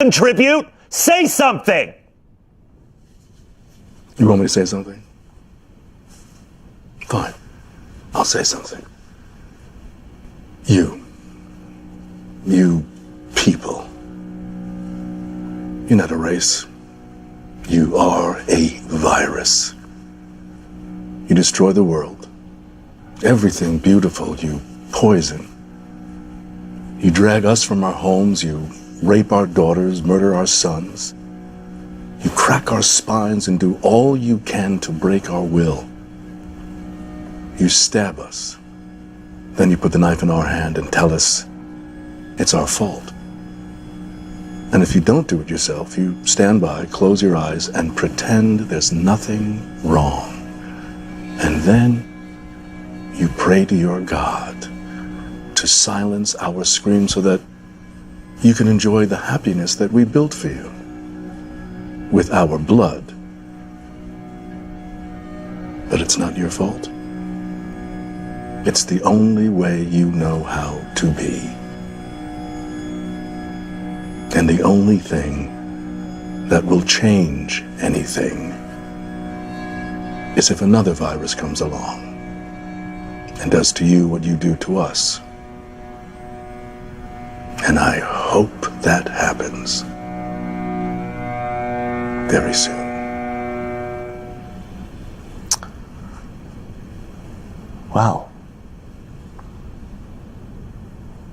contribute? Say something! You want me to say something? Fine. I'll say something. You people. You're not a race. You are a virus. You destroy the world. Everything beautiful you poison. You drag us from our homes, you rape our daughters, murder our sons. You crack our spines and do all you can to break our will. You stab us. Then you put the knife in our hand and tell us it's our fault. And if you don't do it yourself, you stand by, close your eyes, and pretend there's nothing wrong. And then you pray to your God to silence our screams so that you can enjoy the happiness that we built for you with our blood. But it's not your fault. It's the only way you know how to be. And the only thing that will change anything is if another virus comes along and does to you what you do to us. And I hope that happens very soon. Wow.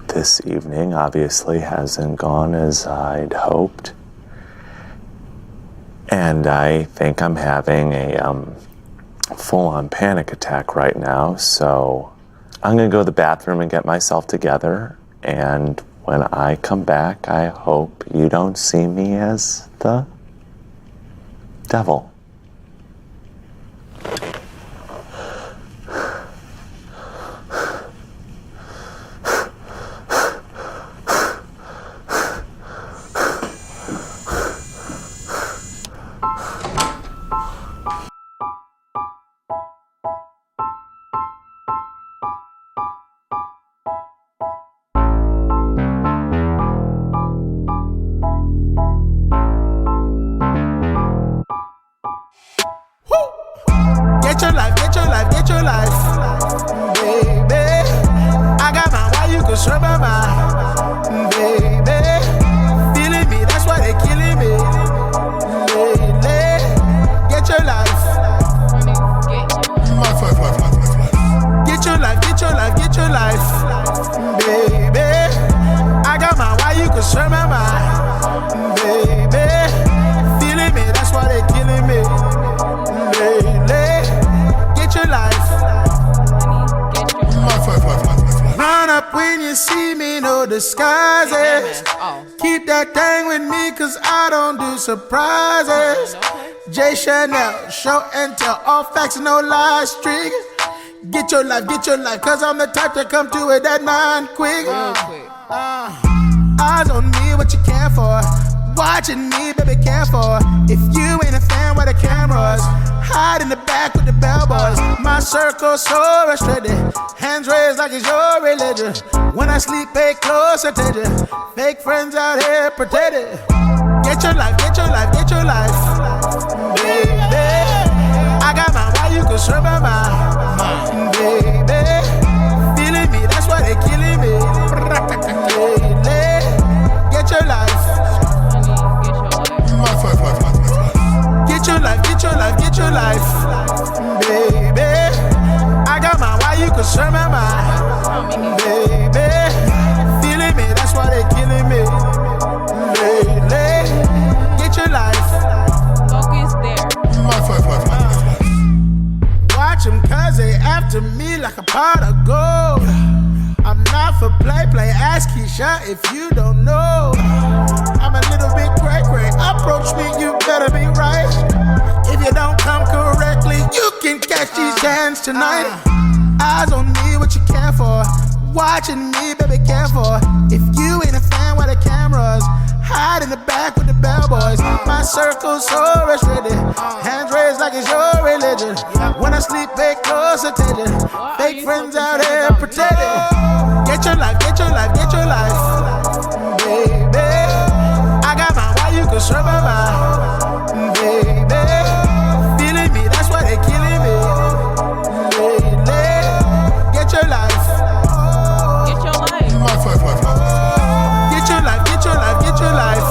This evening obviously hasn't gone as I'd hoped. And I think I'm having a full-on panic attack right now, so I'm gonna go to the bathroom and get myself together, and when I come back, I hope you don't see me as the devil. Get your life, get your life, get your life, baby. I got mine, why you can serve my mind, baby. Feeling me, that's why they killing me, lately. Get your life. Get your life, get your life, get your life, baby. I got mine, why you can serve my mind, baby. Feeling me, that's why they killing me, lately. Get your life. Run up when you see me, no disguises. Keep that thing with me, cause I don't do surprises. J. Chanel, show and tell, all facts, no lies, streak. Get your life, cause I'm the type to come to it at 9 quick. Eyes on me, what you care for? Watching me, baby, care for. If you ain't a fan, where the cameras? Hide in the back with the bellboys. My circle so restricted. Hands raised like it's your religion. When I sleep, pay close attention. Fake friends out here pretending. Get your life, get your life, get your life, baby. I got mine, why you can serve my mind, baby. Feeling me, that's why they killing me, lately. Get your life. Get your life, get your life, get your life, baby. I got mine, why you can serve my mind, baby. Feeling me, that's why they killing me, lately. Get your life. Focus there. Watch them cause they after me like a pot of gold. I'm not for play, ask Keisha if you don't know. I'm a little bit cray-cray, approach me, you better be right. If you don't come correctly, you can catch these hands tonight. Eyes on me, what you care for? Watching me, baby, care for. If you ain't a fan, where the cameras? Hide in the back with the bellboys. My circle's so restricted. Hands raised like it's your religion. When I sleep, pay close attention. Fake friends out here pretending. Get your life, get your life, get your life, baby. I got my destroy my mind, baby. Feeling me, that's why they killing me. Lately, get your life. Get your life. Get your life, get your life, get your life,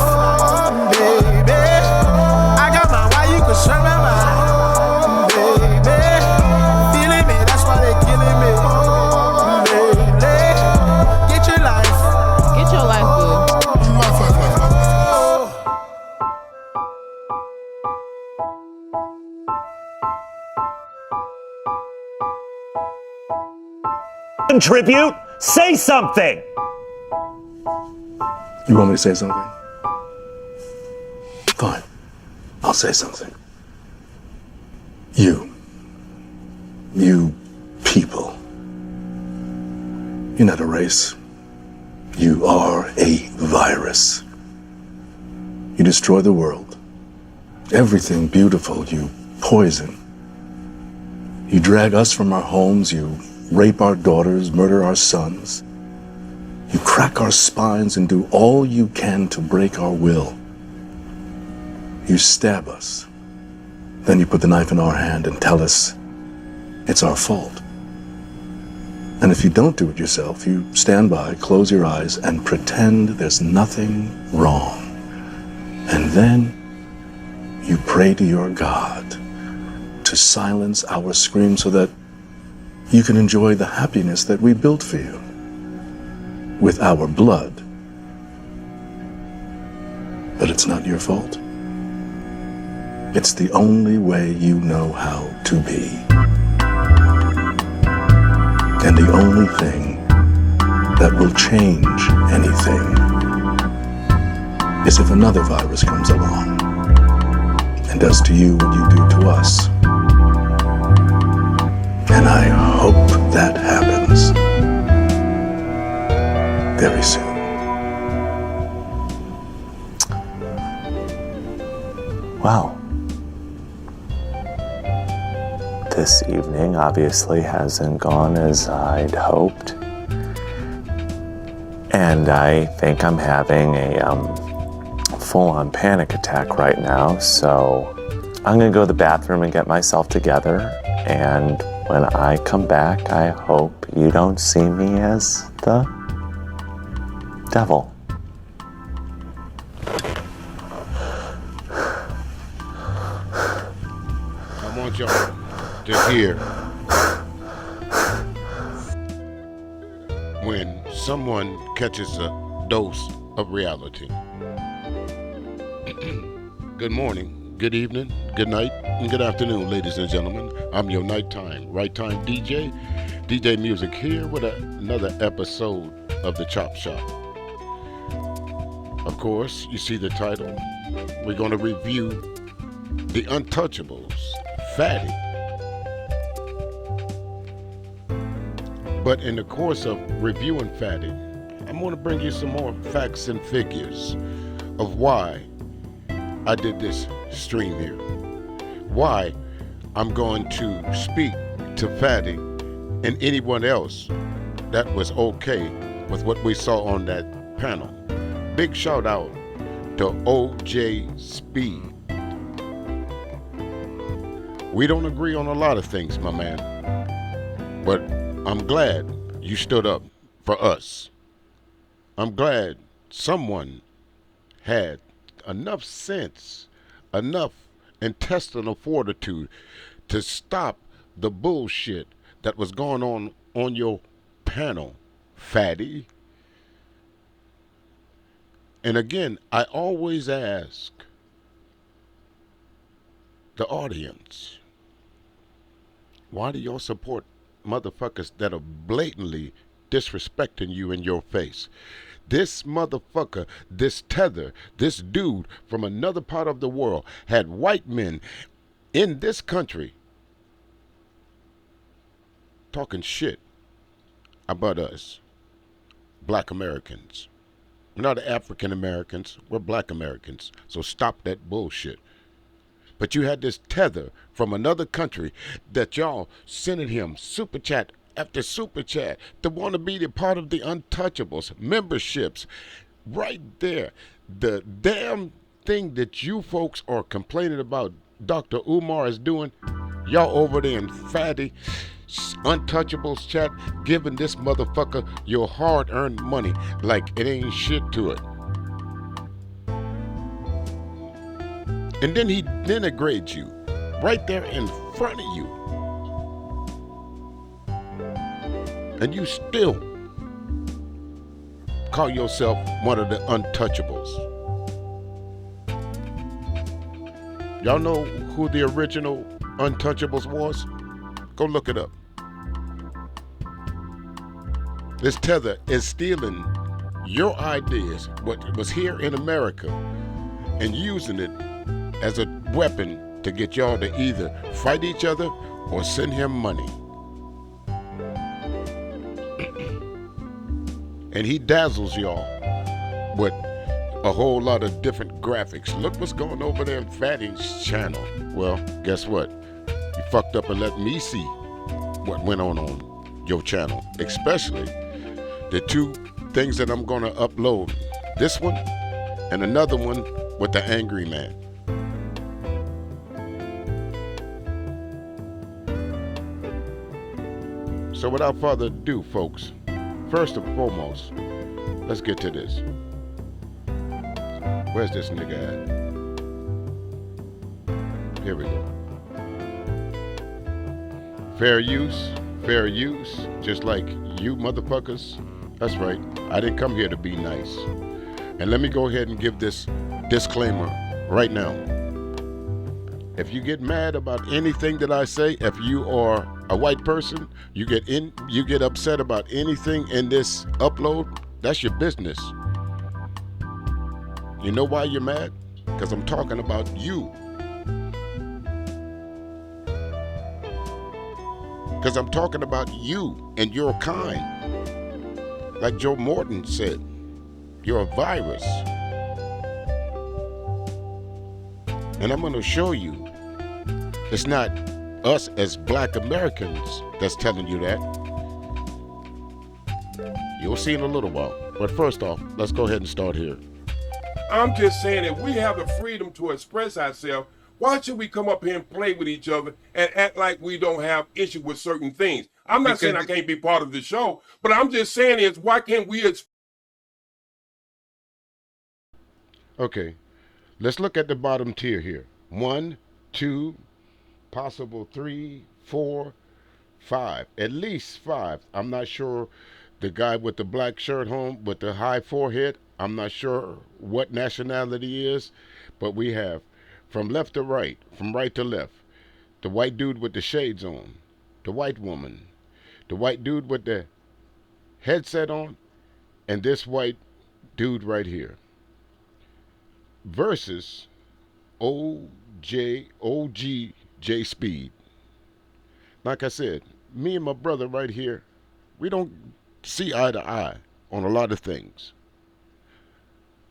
baby. I got my why you can strike my mind, baby. Feeling me, that's why they killing me. Lately, get your life. Get your life, boo. Contribute? Say something! You want me to say something? Fine. I'll say something. You people. You're not a race. You are a virus. You destroy the world. Everything beautiful you poison. You drag us from our homes, you rape our daughters, murder our sons. You crack our spines and do all you can to break our will. You stab us. Then you put the knife in our hand and tell us it's our fault. And if you don't do it yourself, you stand by, close your eyes, and pretend there's nothing wrong. And then you pray to your God to silence our screams so that you can enjoy the happiness that we built for you with our blood. But it's not your fault. It's the only way you know how to be. And the only thing that will change anything is if another virus comes along and does to you what you do to us. And I hope that happens very soon. Well, this evening obviously hasn't gone as I'd hoped. And I think I'm having a full-on panic attack right now, so I'm gonna go to the bathroom and get myself together, and when I come back, I hope you don't see me as the devil. I want y'all to hear when someone catches a dose of reality. Good morning, good evening, good night, and good afternoon, ladies and gentlemen. I'm your nighttime, right time DJ, DJ Music here with another episode of The Chop Shop. Of course, you see the title. We're going to review The Untouchables, Fatty. But in the course of reviewing Fatty, I'm going to bring you some more facts and figures of why I did this stream here. Why I'm going to speak to Fatty and anyone else that was okay with what we saw on that panel. Big shout out to OJ Speed. We don't agree on a lot of things, my man, but I'm glad you stood up for us. I'm glad someone had enough sense, enough intestinal fortitude to stop the bullshit that was going on your panel, Fatty. And again, I always ask the audience, why do y'all support motherfuckers that are blatantly disrespecting you in your face? This motherfucker, this tether, this dude from another part of the world had white men in this country talking shit about us, black Americans. We're not African Americans, we're black Americans. So stop that bullshit. But you had this tether from another country that y'all sending him super chat after super chat to want to be the part of the Untouchables memberships. Right there, the damn thing that you folks are complaining about Dr. Umar is doing, y'all over there in Fatty Untouchables chat giving this motherfucker your hard earned money like it ain't shit to it. And then he denigrates you right there in front of you. And you still call yourself one of the untouchables. Y'all know who the original untouchables was? Go look it up. This tether is stealing your ideas, what was here in America, and using it as a weapon to get y'all to either fight each other or send him money. And he dazzles y'all with a whole lot of different graphics. Look what's going over there in Fatty's channel. Well, guess what? You fucked up and let me see what went on your channel, especially the two things that I'm gonna upload. This one and another one with the angry man. So without further ado, folks, first and foremost, let's get to this. Where's this nigga at? Here we go. Fair use, just like you motherfuckers. That's right, I didn't come here to be nice. And let me go ahead and give this disclaimer right now. If you get mad about anything that I say, if you are a white person, you get upset about anything in this upload, that's your business. You know why you're mad? Because I'm talking about you. Because I'm talking about you and your kind. Like Joe Morton said, you're a virus. And I'm going to show you it's not us as black Americans that's telling you that. You'll see in a little while. But first off, let's go ahead and start here. I'm just saying if we have the freedom to express ourselves, why should we come up here and play with each other and act like we don't have issue with certain things? I'm not saying I can't be part of the show, but I'm just saying is why can't we Okay, let's look at the bottom tier here. 1, 2, possible 3, 4, 5. At least 5. I'm not sure the guy with the black shirt on with the high forehead. I'm not sure what nationality he is, but we have from left to right, from right to left, the white dude with the shades on, the white woman, the white dude with the headset on, and this white dude right here. Versus OG J Speed. Like I said, me and my brother right here, we don't see eye to eye on a lot of things.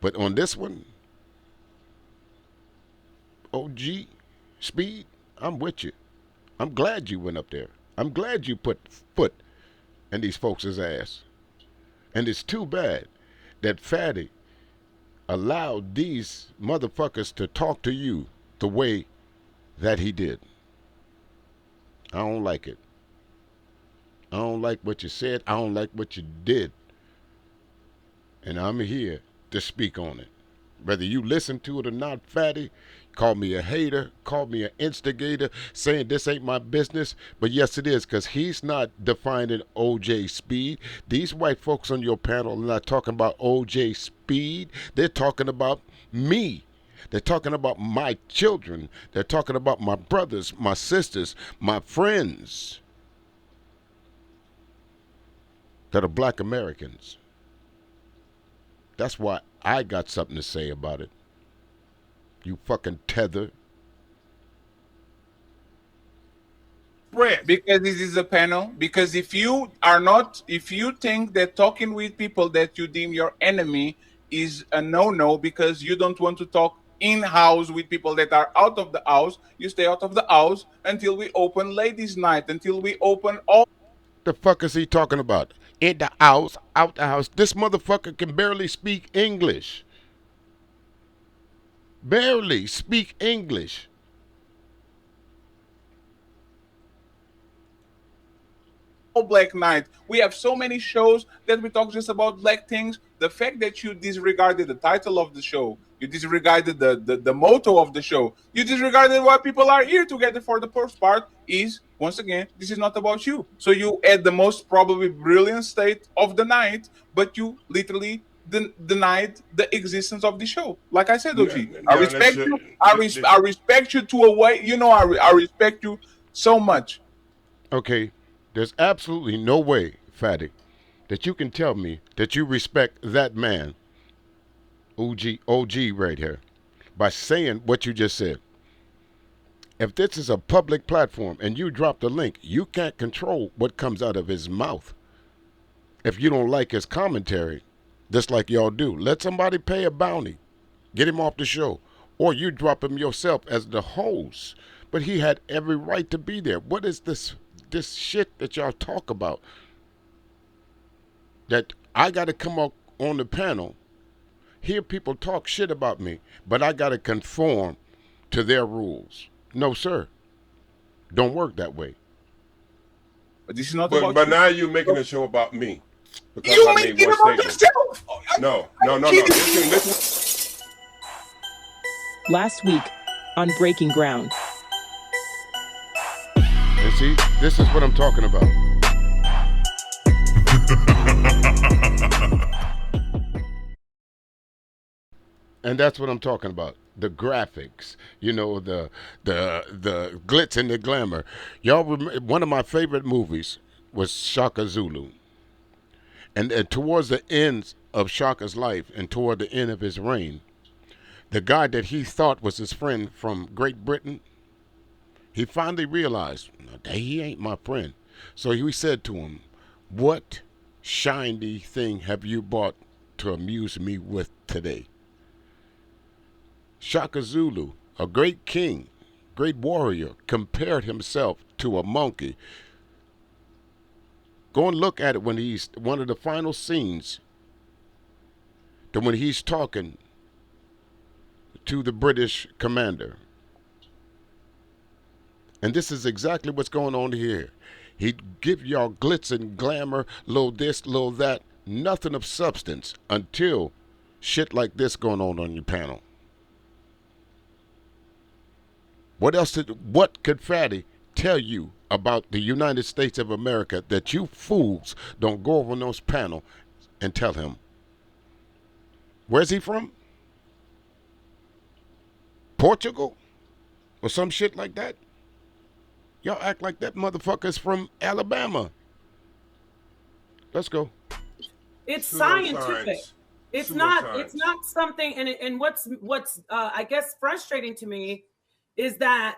But on this one, OG Speed, I'm with you. I'm glad you went up there. I'm glad you put foot in these folks' ass. And it's too bad that Fatty allowed these motherfuckers to talk to you the way that he did. I don't like it. I don't like what you said. I don't like what you did. And I'm here to speak on it. Whether you listen to it or not, Fatty, call me a hater, call me an instigator, saying this ain't my business. But yes, it is, because he's not defining OJ Speed. These white folks on your panel are not talking about OJ Speed. They're talking about me. They're talking about my children. They're talking about my brothers, my sisters, my friends that are black Americans. That's why I got something to say about it. You fucking tether. spread? Because this is a panel. Because if you think that talking with people that you deem your enemy is a no-no because you don't want to talk in-house with people that are out of the house, you stay out of the house until we open ladies' night, until we open all. The fuck is he talking about? In the house, out the house. This motherfucker can barely speak English. barely speak English. Black Knight. We have so many shows that we talk just about black things. The fact that you disregarded the title of the show, you disregarded the motto of the show, you disregarded why people are here together for the first part is, once again, this is not about you. So you add the most probably brilliant state of the night, but you literally denied the existence of the show. Like I said, OG, I respect you. I respect you to a way. You know, I respect you so much. Okay, there's absolutely no way, Fatty, that you can tell me that you respect that man, OG right here, by saying what you just said. If this is a public platform and you drop the link, you can't control what comes out of his mouth. If you don't like his commentary, just like y'all do, let somebody pay a bounty, get him off the show, or you drop him yourself as the host. But he had every right to be there. What is this shit that y'all talk about? That I got to come up on the panel, hear people talk shit about me, but I got to conform to their rules. No, sir. Don't work that way. But this is not But about you. now you're making a show about me. Because You I make made it one about statement. yourself. No. Listen. Last week on Breaking Ground. And see, this is what I'm talking about. And that's what I'm talking about. The graphics, you know, the glitz and the glamour. Y'all remember, one of my favorite movies was Shaka Zulu. And towards the end of Shaka's life and toward the end of his reign, the guy that he thought was his friend from Great Britain, he finally realized, no, he ain't my friend. So he said to him, what shiny thing have you bought to amuse me with today? Shaka Zulu, a great king, great warrior, compared himself to a monkey. Go and look at it when he's, one of the final scenes, when he's talking to the British commander. And this is exactly what's going on here. He'd give y'all glitz and glamour, little this, little that, nothing of substance until shit like this going on your panel. What could Fatty tell you about the United States of America that you fools don't go over on those panel and tell him? Where's he from? Portugal? Or some shit like that? Y'all act like that motherfucker's from Alabama. Let's go. It's Pseudoscience. scientific. It's Pseudoscience. not something. And what's I guess frustrating to me is that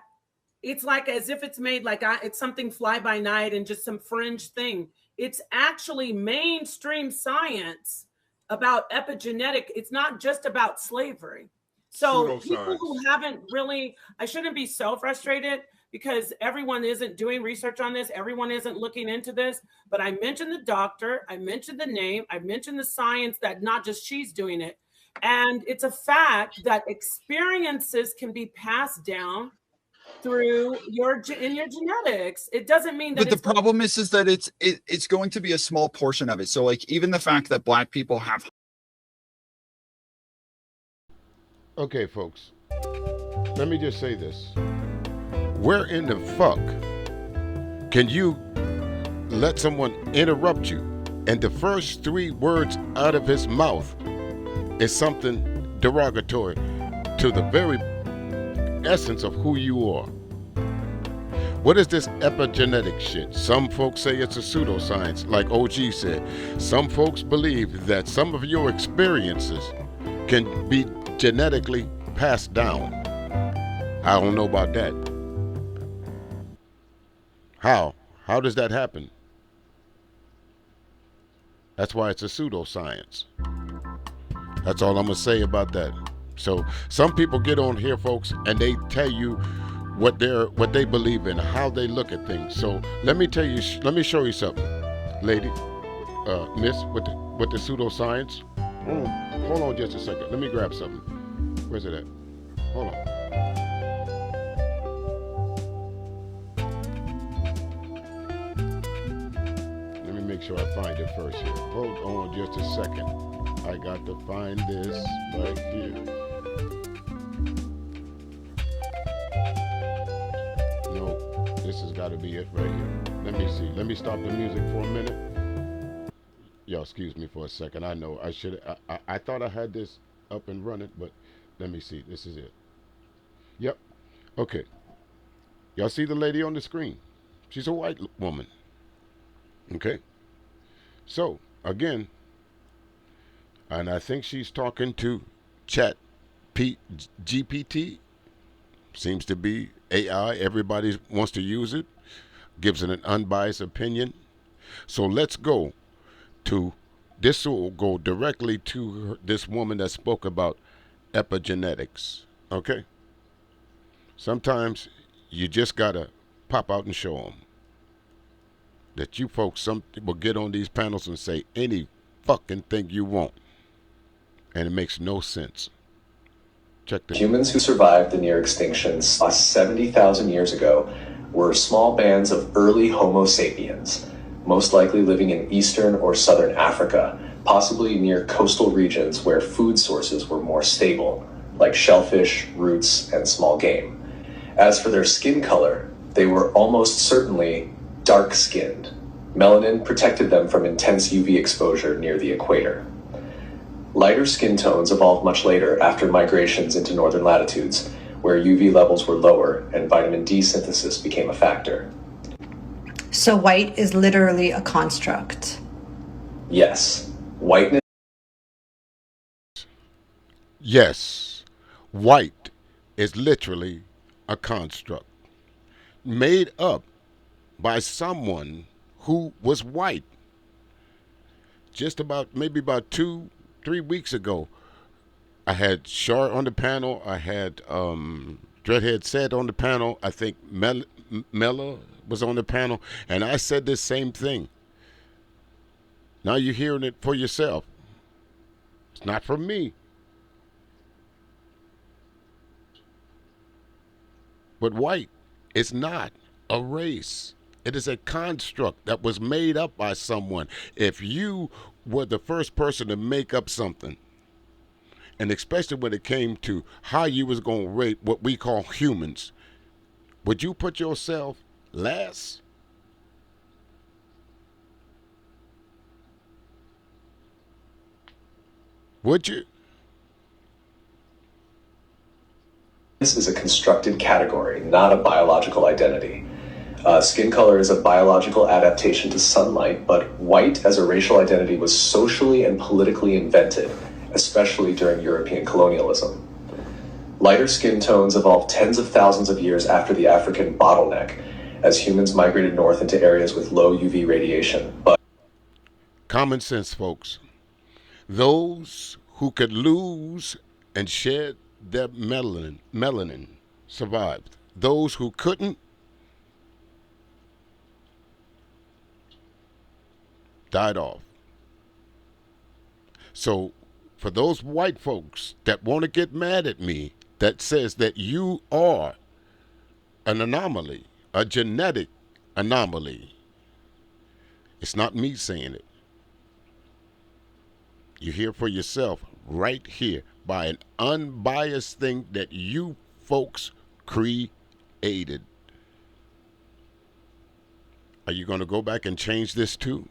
it's like as if it's made like it's something fly by night and just some fringe thing. It's actually mainstream science about epigenetic. It's not just about slavery. So people who haven't really, I shouldn't be so frustrated because everyone isn't doing research on this. Everyone isn't looking into this. But I mentioned the doctor. I mentioned the name. I mentioned the science that not just she's doing it. And it's a fact that experiences can be passed down through your genetics. It doesn't mean that. But the problem is that it's going to be a small portion of it. So like even the fact that black people have. Okay, folks. Let me just say this. Where in the fuck can you let someone interrupt you and the first 3 words out of his mouth is something derogatory to the very essence of who you are? What is this epigenetic shit? Some folks say it's a pseudoscience, like OG said. Some folks believe that some of your experiences can be genetically passed down. I don't know about that. How? How does that happen? That's why it's a pseudoscience. That's all I'm going to say about that. So some people get on here, folks, and they tell you what they believe in, how they look at things. So let me show you something, lady, miss, with the pseudoscience. Hold on just a second. Let me grab something. Where's it at? Hold on. Let me make sure I find it first here. Hold on just a second. I got to find this right here. No, this has got to be it right here. Let me see. Let me stop the music for a minute. Y'all excuse me for a second. I know I should. I thought I had this up and running, but let me see. This is it. Yep. Okay. Y'all see the lady on the screen? She's a white woman. Okay. So again, and I think she's talking to GPT. Seems to be AI. Everybody wants to use it. Gives it an unbiased opinion. So let's go to this. Will go directly to this woman that spoke about epigenetics. Okay. Sometimes you just gotta pop out and show them that you folks some will get on these panels and say any fucking thing you want, and it makes no sense. Check this. Humans who survived the near extinction 70,000 years ago were small bands of early Homo sapiens, most likely living in eastern or southern Africa, possibly near coastal regions where food sources were more stable, like shellfish, roots, and small game. As for their skin color, they were almost certainly dark-skinned. Melanin protected them from intense UV exposure near the equator. Lighter skin tones evolved much later after migrations into northern latitudes, where UV levels were lower and vitamin D synthesis became a factor. So white is literally a construct. Yes, whiteness. Yes, white is literally a construct made up by someone who was white. Just about, maybe about 2-3 weeks ago, I had Shar on the panel. I had Dreadhead Said on the panel. I think Mella was on the panel. And I said this same thing. Now you're hearing it for yourself. It's not from me. But white is not a race. It is a construct that was made up by someone. If you were the first person to make up something, and especially when it came to how you was going to rate what we call humans, would you put yourself last? Would you? This is a constructed category, not a biological identity. Skin color is a biological adaptation to sunlight, but white as a racial identity was socially and politically invented, especially during European colonialism. Lighter skin tones evolved tens of thousands of years after the African bottleneck, as humans migrated north into areas with low UV radiation. But common sense, folks. Those who could lose and shed their melanin survived. Those who couldn't died off. So for those white folks that want to get mad at me, that says that you are an anomaly, a genetic anomaly, it's not me saying it. You hear for yourself right here by an unbiased thing that you folks created. Are you going to go back and change this too?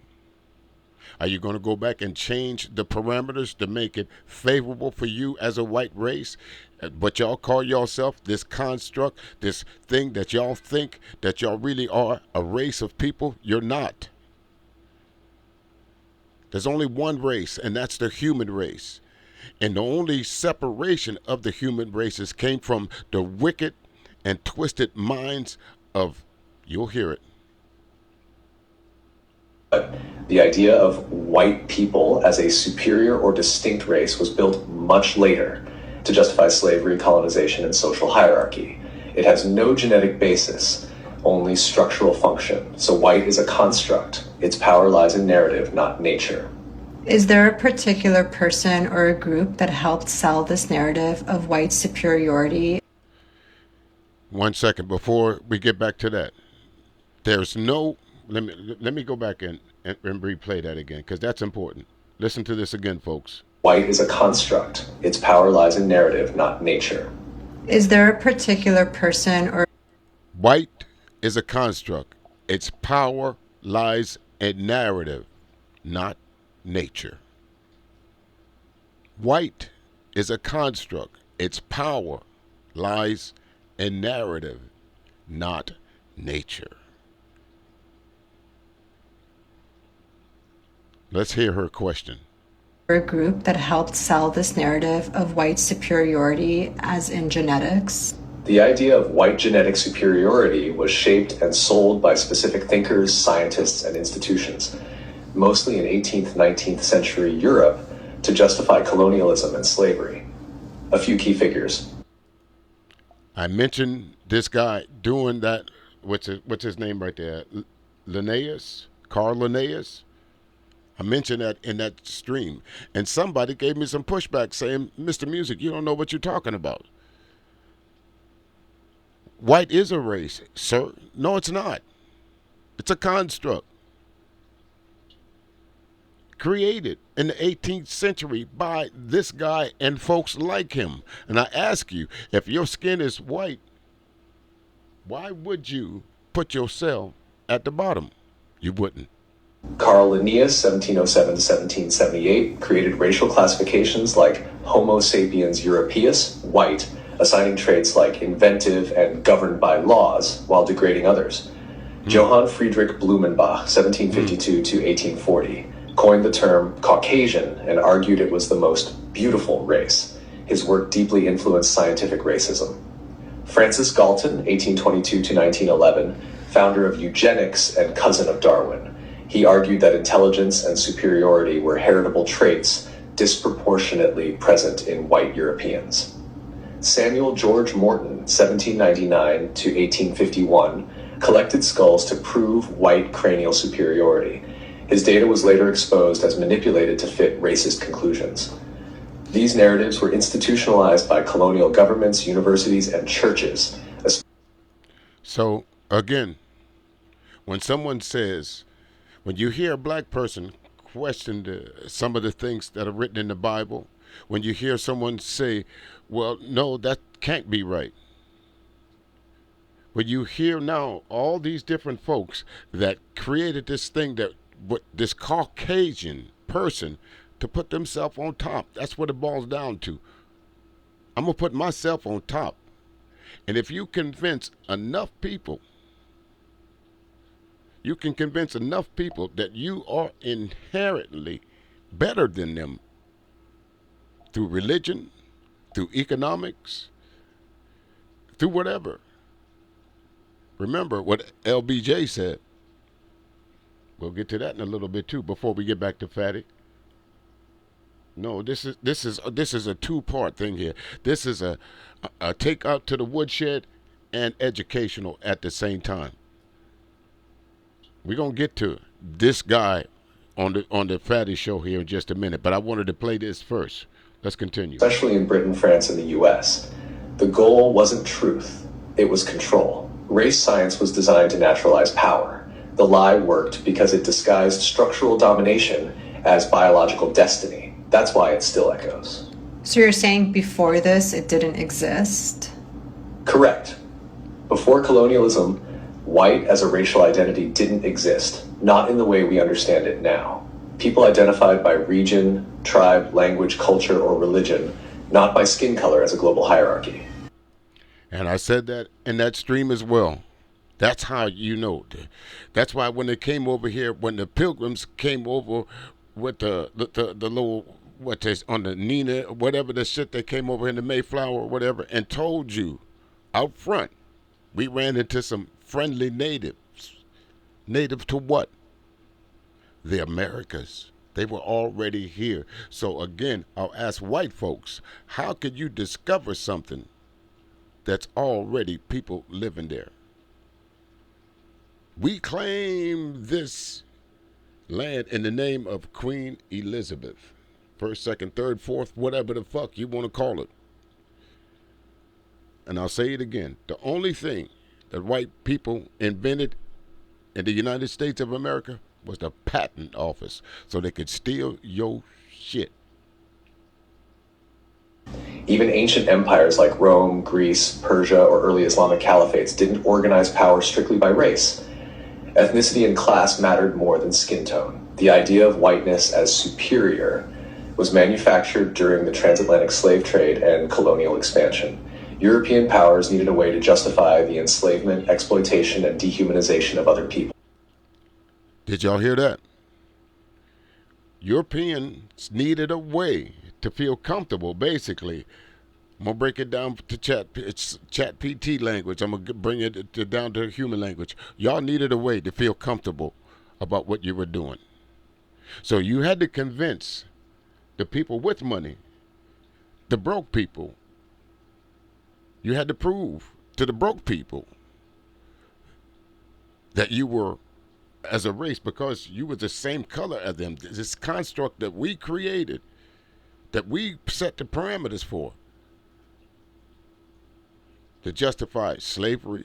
Are you going to go back and change the parameters to make it favorable for you as a white race? But y'all call yourself this construct, this thing that y'all think that y'all really are a race of people? You're not. There's only one race, and that's the human race. And the only separation of the human races came from the wicked and twisted minds of, you'll hear it. The idea of white people as a superior or distinct race was built much later to justify slavery, colonization, and social hierarchy. It has no genetic basis, only structural function. So white is a construct. Its power lies in narrative, not nature. Is there a particular person or a group that helped sell this narrative of white superiority? 1 second before we get back to that. There's no. Let me go back and replay that again because that's important. Listen to this again, folks. White is a construct. Its power lies in narrative, not nature. Is there a particular person or White is a construct. Its power lies in narrative, not nature. White is a construct. Its power lies in narrative, not nature. Let's hear her question. a group that helped sell this narrative of white superiority, as in genetics? The idea of white genetic superiority was shaped and sold by specific thinkers, scientists, and institutions, mostly in 18th, 19th century Europe, to justify colonialism and slavery. A few key figures. I mentioned this guy doing that. What's his name right there? Linnaeus? Carl Linnaeus? I mentioned that in that stream. And somebody gave me some pushback saying, Mr. Music, you don't know what you're talking about. White is a race, sir. No, it's not. It's a construct created in the 18th century by this guy and folks like him. And I ask you, if your skin is white, why would you put yourself at the bottom? You wouldn't. Carl Linnaeus, 1707 to 1778, created racial classifications like Homo sapiens europaeus, white, assigning traits like inventive and governed by laws while degrading others. Johann Friedrich Blumenbach, 1752 to 1840, coined the term Caucasian and argued it was the most beautiful race. His work deeply influenced scientific racism. Francis Galton, 1822 to 1911, founder of eugenics and cousin of Darwin. He argued that intelligence and superiority were heritable traits disproportionately present in white Europeans. Samuel George Morton, 1799 to 1851, collected skulls to prove white cranial superiority. His data was later exposed as manipulated to fit racist conclusions. These narratives were institutionalized by colonial governments, universities, and churches. So, again, when someone says, when you hear a black person question some of the things that are written in the Bible, when you hear someone say, well, no, that can't be right. When you hear now all these different folks that created this thing, that this Caucasian person to put themselves on top, that's what it boils down to. I'm going to put myself on top. And if you convince enough people, you can convince enough people that you are inherently better than them through religion, through economics, through whatever. Remember what LBJ said. We'll get to that in a little bit too before we get back to Fatty. No, this is a two-part thing here. This is a take out to the woodshed and educational at the same time. We're gonna get to this guy on the Fatty show here in just a minute, but I wanted to play this first. Let's continue. Especially in Britain, France, and the US. The goal wasn't truth, it was control. Race science was designed to naturalize power. The lie worked because it disguised structural domination as biological destiny. That's why it still echoes. So you're saying before this, it didn't exist? Correct. Before colonialism, white as a racial identity didn't exist, not in the way we understand it now. People identified by region, tribe, language, culture, or religion, not by skin color as a global hierarchy. And I said that in that stream as well. That's how you know. That's why when they came over here, when the Pilgrims came over with the little, what is on the Nina, whatever the shit, they came over in the Mayflower or whatever and told you out front, we ran into some friendly natives. Native to what? The Americas. They were already here. So again, I'll ask white folks, how could you discover something that's already people living there? We claim this land in the name of Queen Elizabeth. First, second, third, fourth, whatever the fuck you want to call it. And I'll say it again. The only thing that white people invented in the United States of America was the patent office, so they could steal your shit. Even ancient empires like Rome, Greece, Persia, or early Islamic caliphates didn't organize power strictly by race. Ethnicity and class mattered more than skin tone. The idea of whiteness as superior was manufactured during the transatlantic slave trade and colonial expansion. European powers needed a way to justify the enslavement, exploitation, and dehumanization of other people. Did y'all hear that? Europeans needed a way to feel comfortable, basically. I'm going to break it down to chat PT language. I'm going to bring it down to human language. Y'all needed a way to feel comfortable about what you were doing. So you had to convince the people with money, the broke people. You had to prove to the broke people that you were as a race because you were the same color as them. This construct that we created, that we set the parameters for, to justify slavery,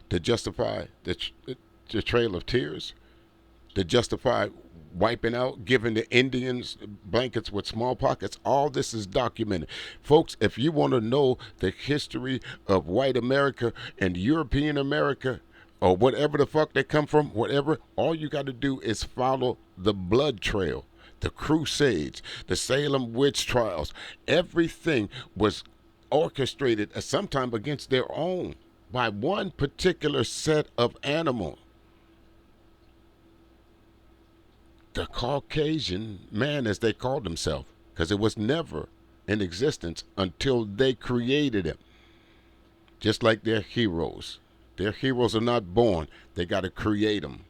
to justify the Trail of Tears, to justify wiping out, giving the Indians blankets with smallpox. All this is documented. Folks, if you want to know the history of white America and European America, or whatever the fuck they come from, whatever, all you got to do is follow the blood trail, the Crusades, the Salem witch trials. Everything was orchestrated, sometimes against their own, by one particular set of animals. The Caucasian man, as they called themselves, because it was never in existence until they created it. Just like their heroes. Their heroes are not born. They got to create them.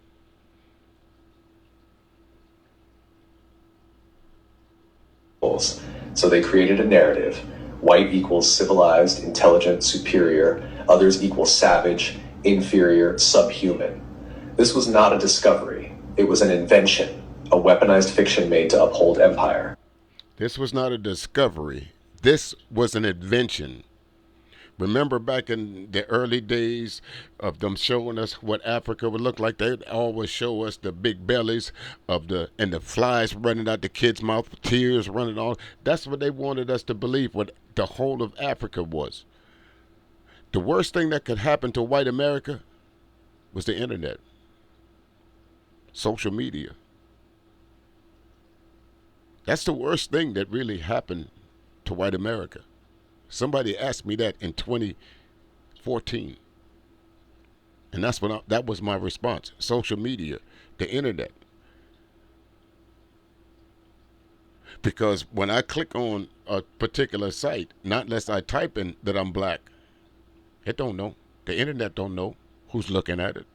So they created a narrative. White equals civilized, intelligent, superior. Others equal savage, inferior, subhuman. This was not a discovery. It was an invention. A weaponized fiction made to uphold empire. This was not a discovery. This was an invention. Remember back in the early days of them showing us what Africa would look like? They'd always show us the big bellies and the flies running out the kids' mouth, tears running on. That's what they wanted us to believe what the whole of Africa was. The worst thing that could happen to white America was the internet, social media. That's the worst thing that really happened to white America. Somebody asked me that in 2014. And that was my response. Social media, the internet. Because when I click on a particular site, not unless I type in that I'm black, it don't know. The internet don't know who's looking at it.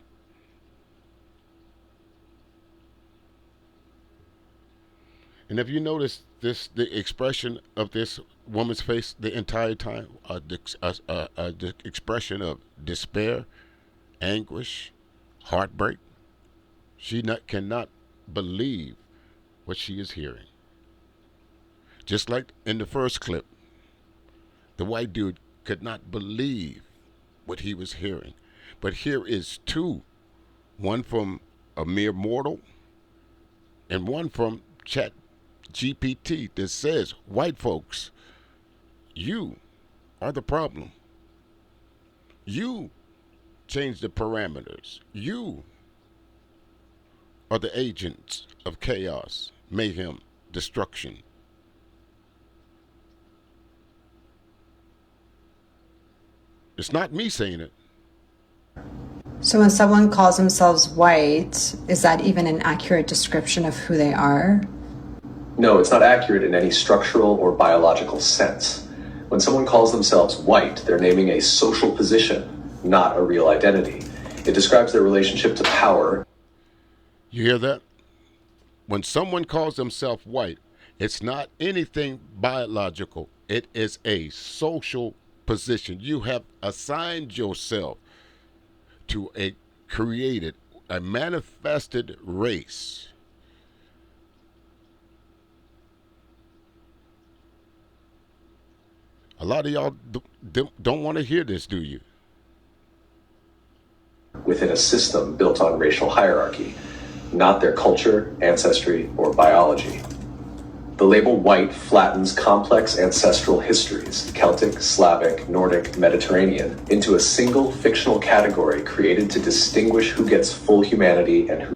And if you notice the expression of this woman's face the entire time, the expression of despair, anguish, heartbreak, she cannot believe what she is hearing. Just like in the first clip, the white dude could not believe what he was hearing. But here is two, one from a mere mortal and one from Chat GPT that says, white folks, you are the problem. You change the parameters. You are the agents of chaos, mayhem, destruction. It's not me saying it. So when someone calls themselves white, is that even an accurate description of who they are? No, it's not accurate in any structural or biological sense. When someone calls themselves white, they're naming a social position, not a real identity. It describes their relationship to power. You hear that? When someone calls themselves white, it's not anything biological. It is a social position. You have assigned yourself to a manifested race A lot of y'all don't want to hear this, do you? Within a system built on racial hierarchy, not their culture, ancestry, or biology. The label white flattens complex ancestral histories, Celtic, Slavic, Nordic, Mediterranean, into a single fictional category created to distinguish who gets full humanity and who.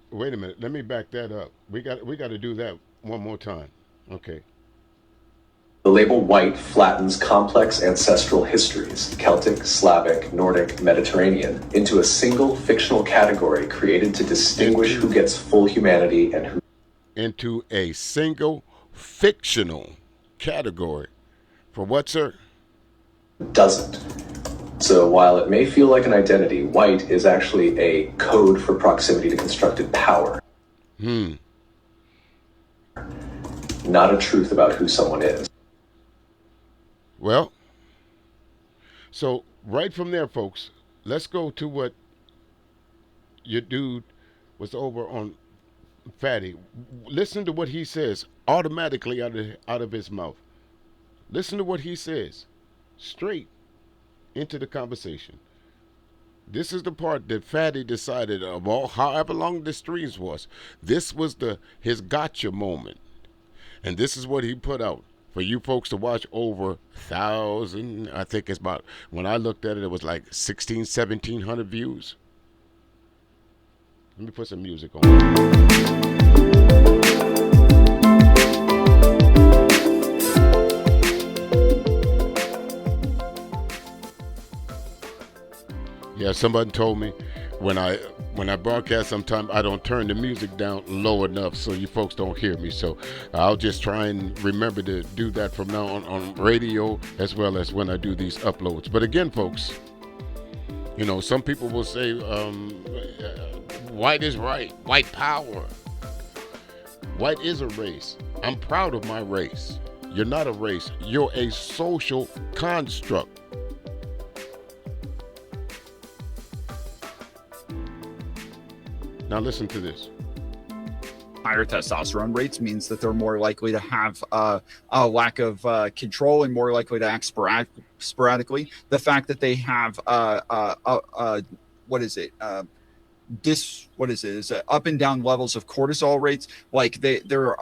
Wait a minute, let me back that up. We got to do that one more time. Okay. The label white flattens complex ancestral histories, Celtic, Slavic, Nordic, Mediterranean, into a single fictional category created to distinguish who gets full humanity and who. Into a single fictional category. For what, sir? Doesn't. So while it may feel like an identity, white is actually a code for proximity to constructed power. Not a truth about who someone is. Well, so right from there, folks, let's go to what your dude was over on Fatty. Listen to what he says automatically out of his mouth. Listen to what he says straight into the conversation. This is the part that Fatty decided of all, however long the streams was. This was his gotcha moment. And this is what he put out for you folks to watch. Over 1,000, I think it's about, when I looked at it, it was like 1,700 views. Let me put some music on. Yeah, somebody told me when I broadcast sometimes I don't turn the music down low enough so you folks don't hear me. So I'll just try and remember to do that from now on radio as well as when I do these uploads. But again, folks, you know, some people will say white is right, white power. White is a race. I'm proud of my race. You're not a race. You're a social construct. Now listen to this. Higher testosterone rates means that they're more likely to have a lack of control and more likely to act sporadically. The fact that they have is up and down levels of cortisol rates, like they're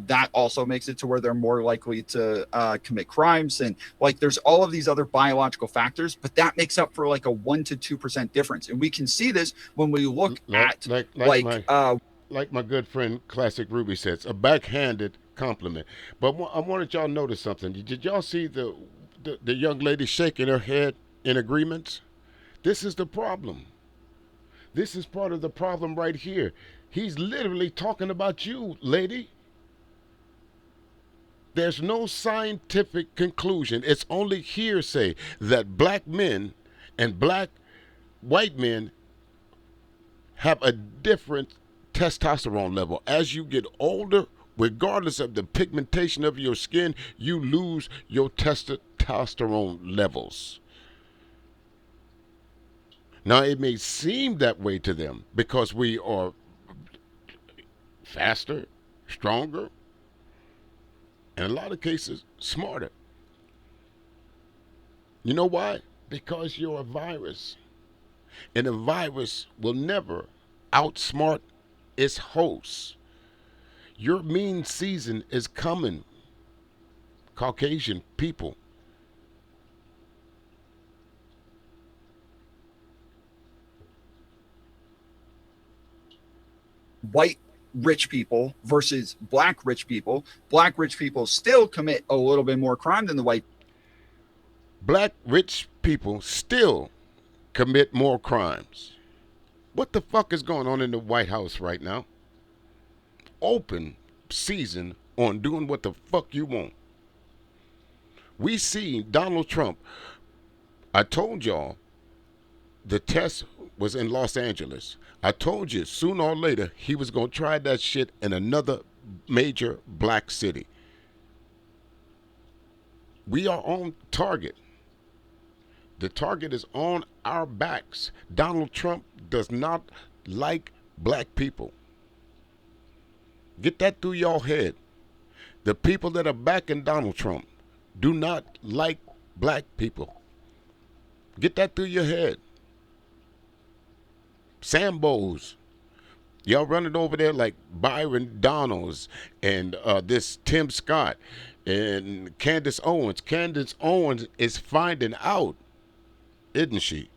that also makes it to where they're more likely to commit crimes, and like there's all of these other biological factors, but that makes up for like a 1 to 2% difference, and we can see this when we look at like my good friend Classic Ruby says, a backhanded compliment. But I wanted y'all to notice something. Did y'all see the young lady shaking her head in agreement? This is the problem. This is part of the problem right here. He's literally talking about you, lady. There's no scientific conclusion. It's only hearsay that black men and white men have a different testosterone level. As you get older, regardless of the pigmentation of your skin, you lose your testosterone levels. Now, it may seem that way to them because we are faster, stronger, and in a lot of cases, smarter. You know why? Because you're a virus. And a virus will never outsmart its host. Your mean season is coming, Caucasian people. White rich people versus black rich people. Black rich people still commit a little bit more crime than the white. Black rich people still commit more crimes. What the fuck is going on in the White House right now? Open season on doing what the fuck you want. We see Donald Trump. I told y'all the test was in Los Angeles. I told you sooner or later he was going to try that shit in another major black city. We are on target. The target is on our backs. Donald Trump does not like black people. Get that through your head. The people that are backing Donald Trump do not like black people. Get that through your head. Sambos. Y'all running over there like Byron Donalds and this Tim Scott and Candace Owens. Candace Owens is finding out, isn't she?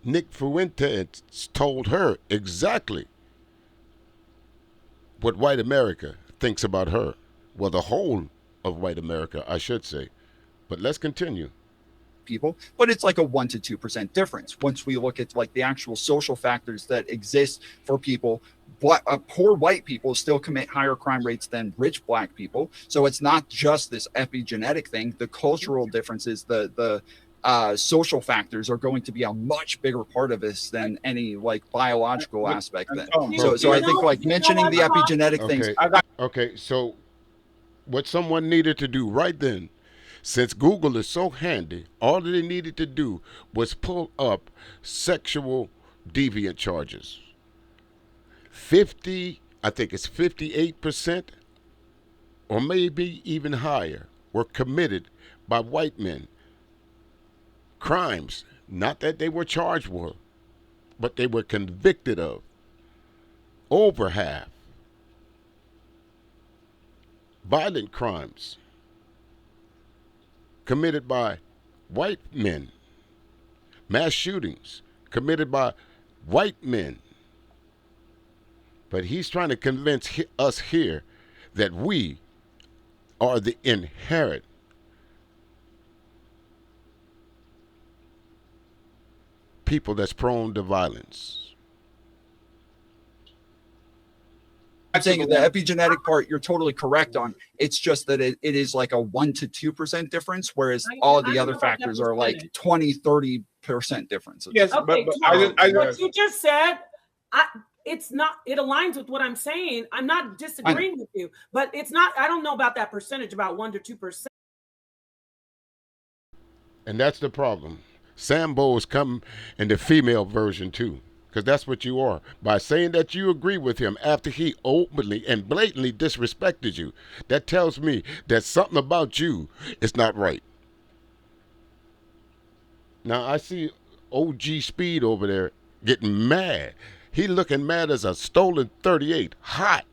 Nick Fuentes told her exactly what white America thinks about her. Well, the whole of white America, I should say. But let's continue. People, but it's like a 1 to 2% difference once we look at like the actual social factors that exist for people. But poor white people still commit higher crime rates than rich black people. So it's not just this epigenetic thing. The cultural differences, the social factors are going to be a much bigger part of this than any like biological aspect. Then, so I think like mentioning the epigenetic things. Okay, so what someone needed to do right then, since Google is so handy, all that they needed to do was pull up sexual deviant charges. 50, I think it's 58%, or maybe even higher, were committed by white men. Crimes, not that they were charged with, but they were convicted of. Over half. Violent crimes committed by white men. Mass shootings committed by white men. But he's trying to convince us here that we are the inherent people that's prone to violence. I'm saying the epigenetic part, you're totally correct on. It's just that it is like a 1 to 2% difference, whereas all of the other factors are like 20-30% differences. Yes, okay, but what you just said, it's not. It aligns with what I'm saying. I'm not disagreeing with you, but it's not. I don't know about that percentage, about 1 to 2%. And that's the problem. Sambo's come in the female version too. Because that's what you are. By saying that you agree with him after he openly and blatantly disrespected you, that tells me that something about you is not right. Now, I see OG Speed over there getting mad. He looking mad as a stolen 38, hot.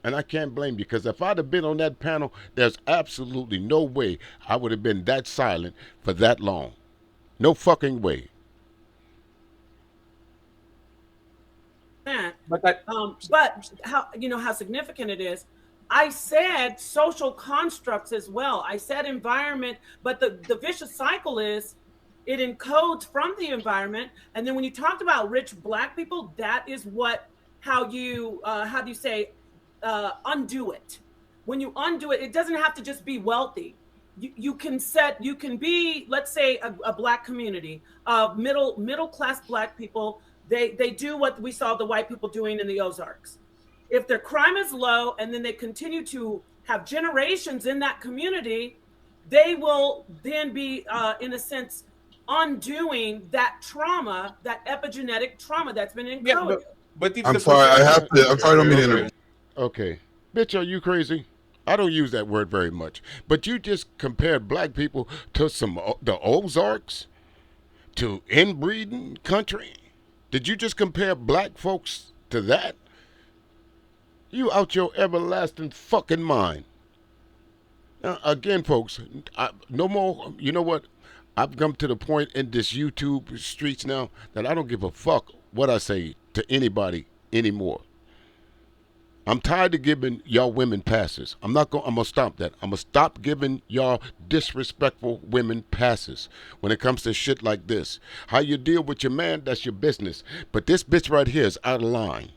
And I can't blame you, because if I'd have been on that panel, there's absolutely no way I would have been that silent for that long. No fucking way. But how how significant it is. I said social constructs as well. I said environment, but the vicious cycle is it encodes from the environment. And then when you talked about rich black people, that is how do you say undo it. When you undo it, it doesn't have to just be wealthy. You can be, let's say, a black community of middle class black people. They do what we saw the white people doing in the Ozarks. If their crime is low and then they continue to have generations in that community, they will then be, in a sense, undoing that trauma, that epigenetic trauma that's been encoded. But if I'm sorry, I'm sorry, I don't mean to interrupt. Okay. Bitch, are you crazy? I don't use that word very much. But you just compared black people to the Ozarks, to inbreeding country. Did you just compare black folks to that? You out your everlasting fucking mind. Now, again, folks, no more. You know what? I've come to the point in this YouTube streets now that I don't give a fuck what I say to anybody anymore. I'm tired of giving y'all women passes. I'm gonna stop that. I'm gonna stop giving y'all disrespectful women passes when it comes to shit like this. How you deal with your man, that's your business. But this bitch right here is out of line.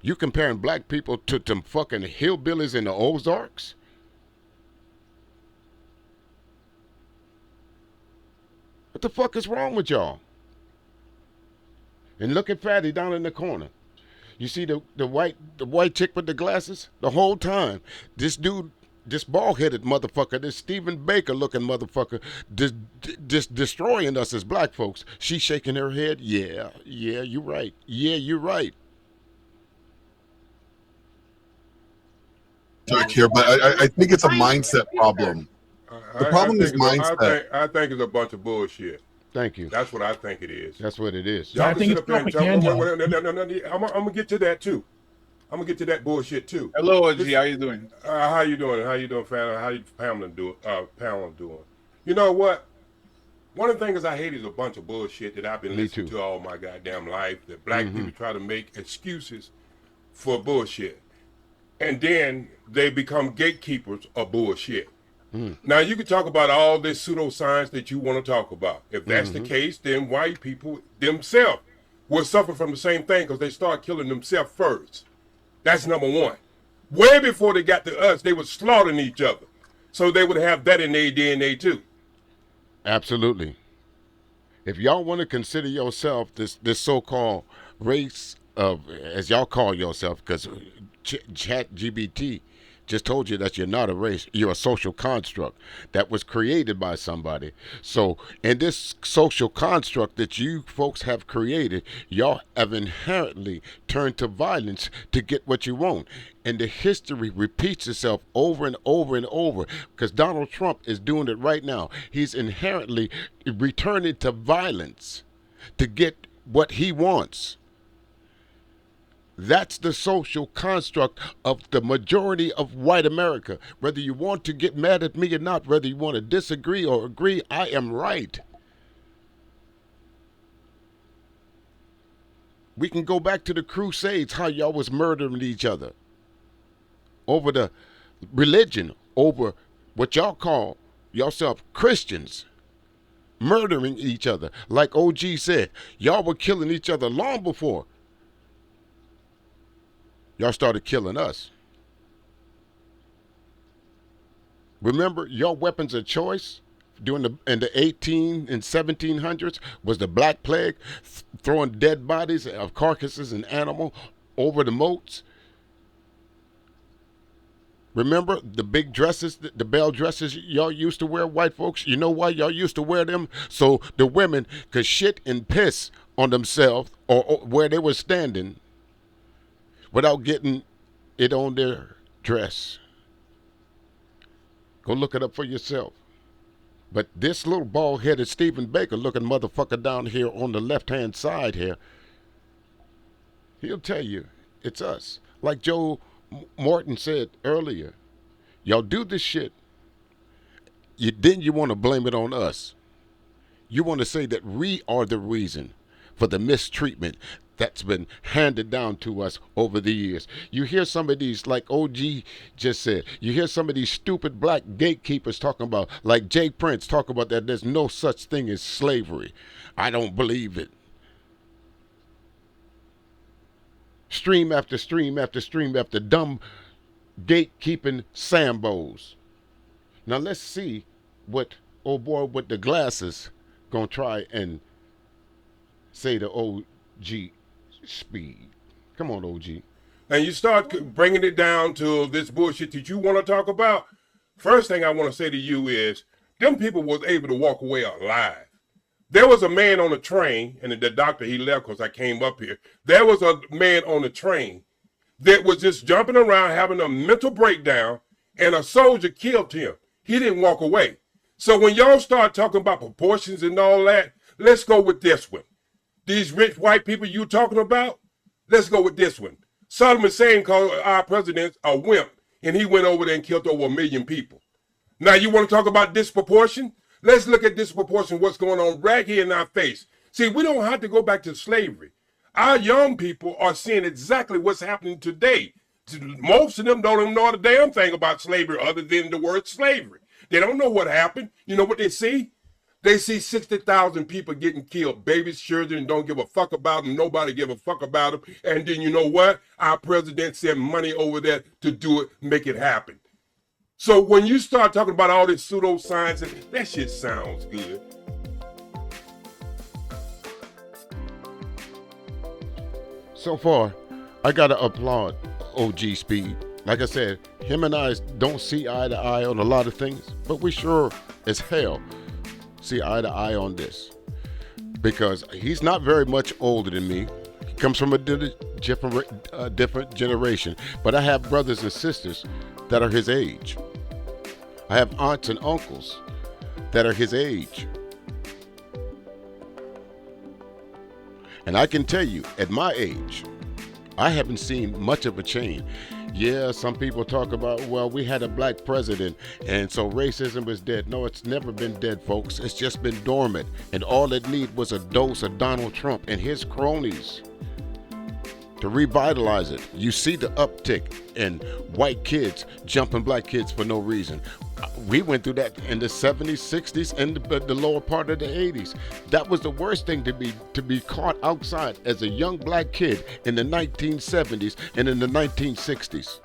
You comparing black people to them fucking hillbillies in the Ozarks? What the fuck is wrong with y'all? And look at Fatty down in the corner. You see the white chick with the glasses? The whole time, this dude, this bald-headed motherfucker, this Stephen Baker-looking motherfucker, just destroying us as black folks. She's shaking her head. Yeah, you're right. Yeah, you're right. Jack here, but I think it's a mindset problem. The problem is mindset. I think it's a bunch of bullshit. Thank you. That's what I think it is. That's what it is. Y'all I think it's propaganda. I'm gonna get to that too. I'm gonna get to that bullshit too. Hello, OG. How you doing? How you doing? How you doing, family? How you Pamela doing? You know what? One of the things I hate is a bunch of bullshit that I've been listening to all my goddamn life. That black people try to make excuses for bullshit, and then they become gatekeepers of bullshit. Now you can talk about all this pseudoscience that you want to talk about. If that's the case, then white people themselves will suffer from the same thing because they start killing themselves first. That's number one. Way before they got to us, they were slaughtering each other. So they would have that in their DNA too. Absolutely. If y'all want to consider yourself this so-called race of, as y'all call yourself, because ChatGPT just told you that you're not a race, you're a social construct that was created by somebody. So in this social construct that you folks have created, y'all have inherently turned to violence to get what you want. And the history repeats itself over and over and over, because Donald Trump is doing it right now. He's inherently returning to violence to get what he wants. That's the social construct of the majority of white America. Whether you want to get mad at me or not, whether you want to disagree or agree, I am right. We can go back to the Crusades, how y'all was murdering each other over the religion, over what y'all call yourself Christians, murdering each other. Like OG said, y'all were killing each other long before y'all started killing us. Remember, your weapons of choice in the 18 and 1700s was the Black Plague, throwing dead bodies of carcasses and animal over the moats. Remember the big dresses, the bell dresses y'all used to wear, white folks? You know why y'all used to wear them? So the women could shit and piss on themselves or where they were standing without getting it on their dress. Go look it up for yourself. But this little bald-headed Stephen Baker looking motherfucker down here on the left-hand side here, he'll tell you it's us. Like Joe Morton said earlier, y'all do this shit, then you want to blame it on us. You want to say that we are the reason for the mistreatment that's been handed down to us over the years. You hear some of these, like OG just said, you hear some of these stupid black gatekeepers talking about, like Jay Prince talk about that there's no such thing as slavery. I don't believe it. Stream after stream after stream after dumb gatekeeping Sambos. Now let's see what old boy with the glasses gonna try and say to OG Speed. Come on, OG. And you start bringing it down to this bullshit that you want to talk about. First thing I want to say to you is, them people was able to walk away alive. There was a man on the train, and the doctor, he left because I came up here. There was a man on the train that was just jumping around, having a mental breakdown, and a soldier killed him. He didn't walk away. So when y'all start talking about proportions and all that, let's go with this one. These rich white people you talking about, let's go with this one. Saddam Hussein called our president a wimp, and he went over there and killed over 1 million people. Now you want to talk about disproportion? Let's look at disproportion, what's going on right here in our face. See, we don't have to go back to slavery. Our young people are seeing exactly what's happening today. Most of them don't even know a damn thing about slavery other than the word slavery. They don't know what happened. You know what they see? They see 60,000 people getting killed, babies, children, don't give a fuck about them. Nobody give a fuck about them. And then you know what? Our president sent money over there to do it, make it happen. So when you start talking about all this pseudoscience, that shit sounds good. So far, I gotta applaud OG Speed. Like I said, him and I don't see eye to eye on a lot of things, but we sure as hell see eye to eye on this, because he's not very much older than me. He comes from a different generation, but I have brothers and sisters that are his age. I have aunts and uncles that are his age. And I can tell you, at my age, I haven't seen much of a change. Yeah, some people talk about, well, we had a black president, and so racism is dead. No, it's never been dead, folks. It's just been dormant. And all it needed was a dose of Donald Trump and his cronies to revitalize it. You see the uptick in white kids jumping black kids for no reason. We went through that in the 70s, 60s, and the lower part of the 80s. That was the worst thing to be caught outside as a young black kid in the 1970s and in the 1960s.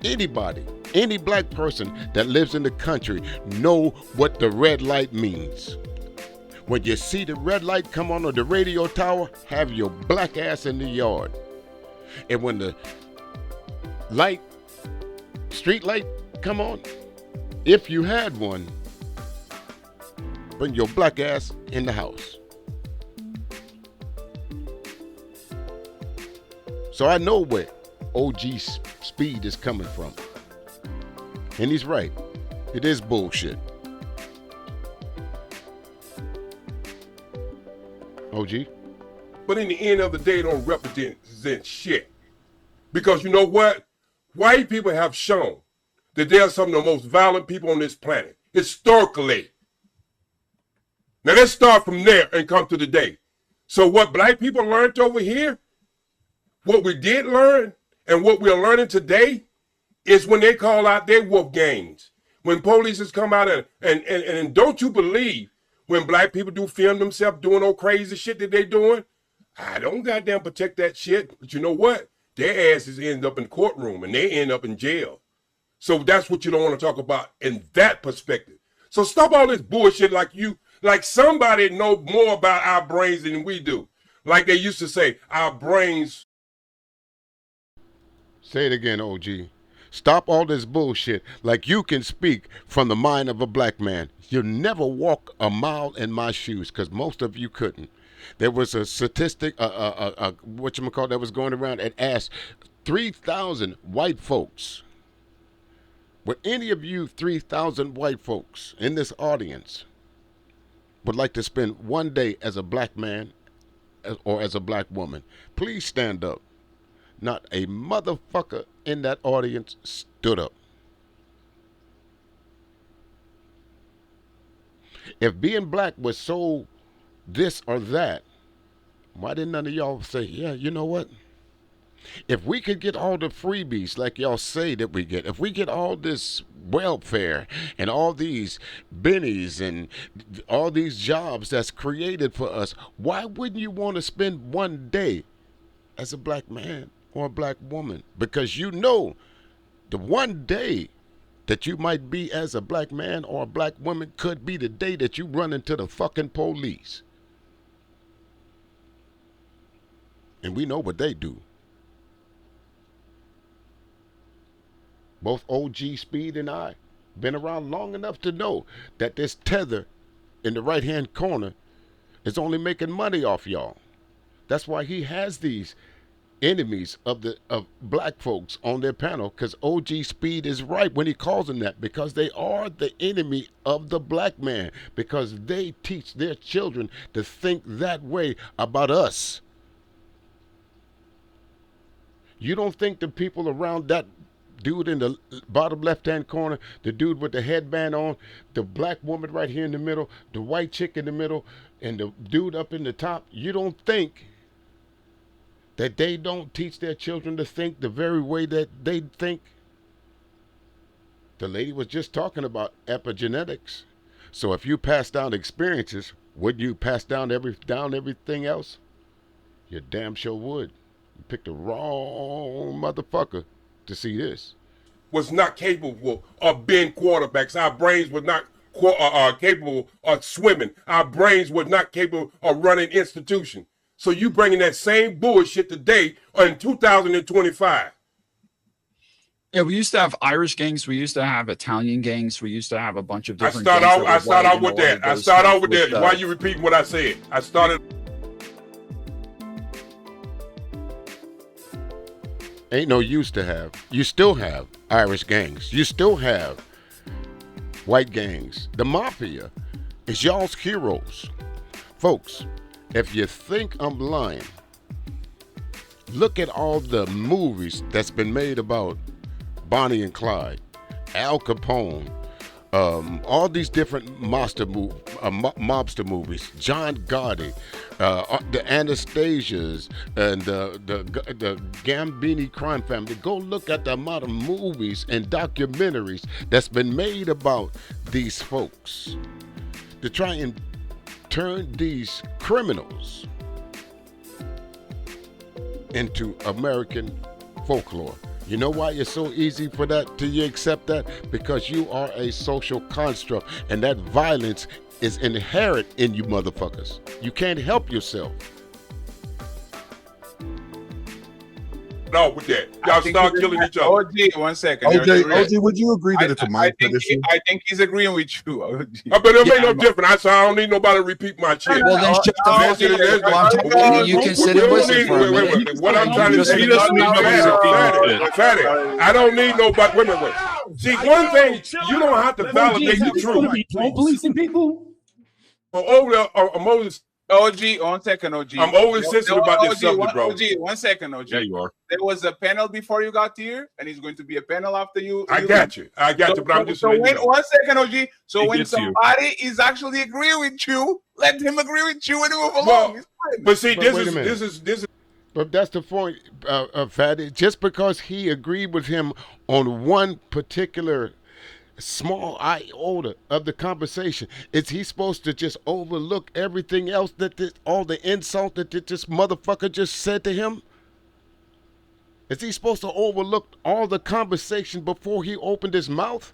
Anybody, any black person that lives in the country know what the red light means. When you see the red light come on the radio tower, have your black ass in the yard. And when the street light come on, if you had one, bring your black ass in the house. So I know where OG Speed is coming from. And he's right. It is bullshit. OG? But in the end of the day, it don't represent shit. Because you know what? White people have shown that they are some of the most violent people on this planet, historically. Now let's start from there and come to today. So what black people learned over here, what we did learn, and what we're learning today is when they call out their wolf gangs. When police has come out and don't you believe when black people do film themselves doing all crazy shit that they doing, I don't goddamn protect that shit. But you know what? Their asses end up in courtroom and they end up in jail. So that's what you don't want to talk about in that perspective. So stop all this bullshit like somebody know more about our brains than we do. Like they used to say, our brains. Say it again, OG. Stop all this bullshit like you can speak from the mind of a black man. You'll never walk a mile in my shoes because most of you couldn't. There was a statistic, that was going around and asked 3,000 white folks. Would any of you 3,000 white folks in this audience would like to spend one day as a black man or as a black woman? Please stand up. Not a motherfucker in that audience stood up. If being black was so this or that, why didn't none of y'all say, yeah, you know what? If we could get all the freebies like y'all say that we get, if we get all this welfare and all these bennies and all these jobs that's created for us, why wouldn't you want to spend one day as a black man or a black woman? Because you know the one day that you might be as a black man or a black woman could be the day that you run into the fucking police. And we know what they do. Both OG Speed and I been around long enough to know that this tether in the right-hand corner is only making money off y'all. That's why he has these enemies of black folks on their panel, because OG Speed is right when he calls them that, because they are the enemy of the black man, because they teach their children to think that way about us. You don't think the people around that dude in the bottom left-hand corner, the dude with the headband on, the black woman right here in the middle, the white chick in the middle, and the dude up in the top, you don't think that they don't teach their children to think the very way that they think? The lady was just talking about epigenetics. So if you pass down experiences, would you pass down everything else? You damn sure would. You picked the wrong motherfucker to see this. Was not capable of being quarterbacks. Our brains were not capable of swimming. Our brains were not capable of running institutions. So you bringing that same bullshit today in 2025. Yeah, we used to have Irish gangs. We used to have Italian gangs. We used to have a bunch of different I start out with that. Why are you repeating what I said? I started. Ain't no used to have. You still have. Irish gangs. You still have white gangs. The mafia is y'all's heroes. Folks, if you think I'm lying, look at all the movies that's been made about Bonnie and Clyde, Al Capone, all these different mobster movies, John Gotti, the Anastasias, and the Gambini crime family. Go look at the amount of movies and documentaries that's been made about these folks to try and turn these criminals into American folklore. You know why it's so easy for that to you accept that? Because you are a social construct, and that violence is inherent in you motherfuckers. You can't help yourself. No, with that. Y'all start killing each other. OG, 1 second. OG, would you agree that it's a mindset issue? I think he's agreeing with you, OG. But it make no difference. I don't need nobody to repeat my shit. Well, then shut the fuck up. You can sit and listen for a minute. What I'm trying to say is, Fatty, I don't need nobody. Wait. See, one thing, you don't have to validate the truth. Policing people? I'm always OG, 1 second, OG. I'm always sensitive about this subject, bro. OG, 1 second, OG. Yeah, you are. There was a panel before you got here, and it's going to be a panel after you. I got you, but I'm just so letting you know. 1 second, OG. So It when gets you. somebody is actually agreeing with you, let him agree with you and move along. Well, It's fine. but see, But this wait a is minute. But that's the point, Fatty. Just because he agreed with him on one particular small iota of the conversation, is he supposed to just overlook everything else all the insult that this motherfucker just said to him? Is he supposed to overlook all the conversation before he opened his mouth?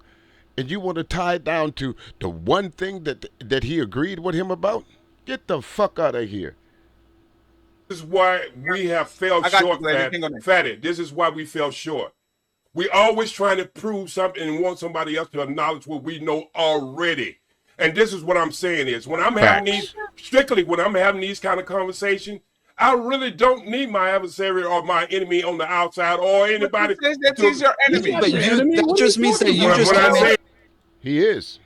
And you want to tie it down to the one thing that he agreed with him about? Get the fuck out of here. This is why we have fell short, Fatty. This is why we fell short. We always trying to prove something and want somebody else to acknowledge what we know already. And this is what I'm saying is, when I'm having these kind of conversations, I really don't need my adversary or my enemy on the outside or anybody. That is your enemy. But that just means that you just He is.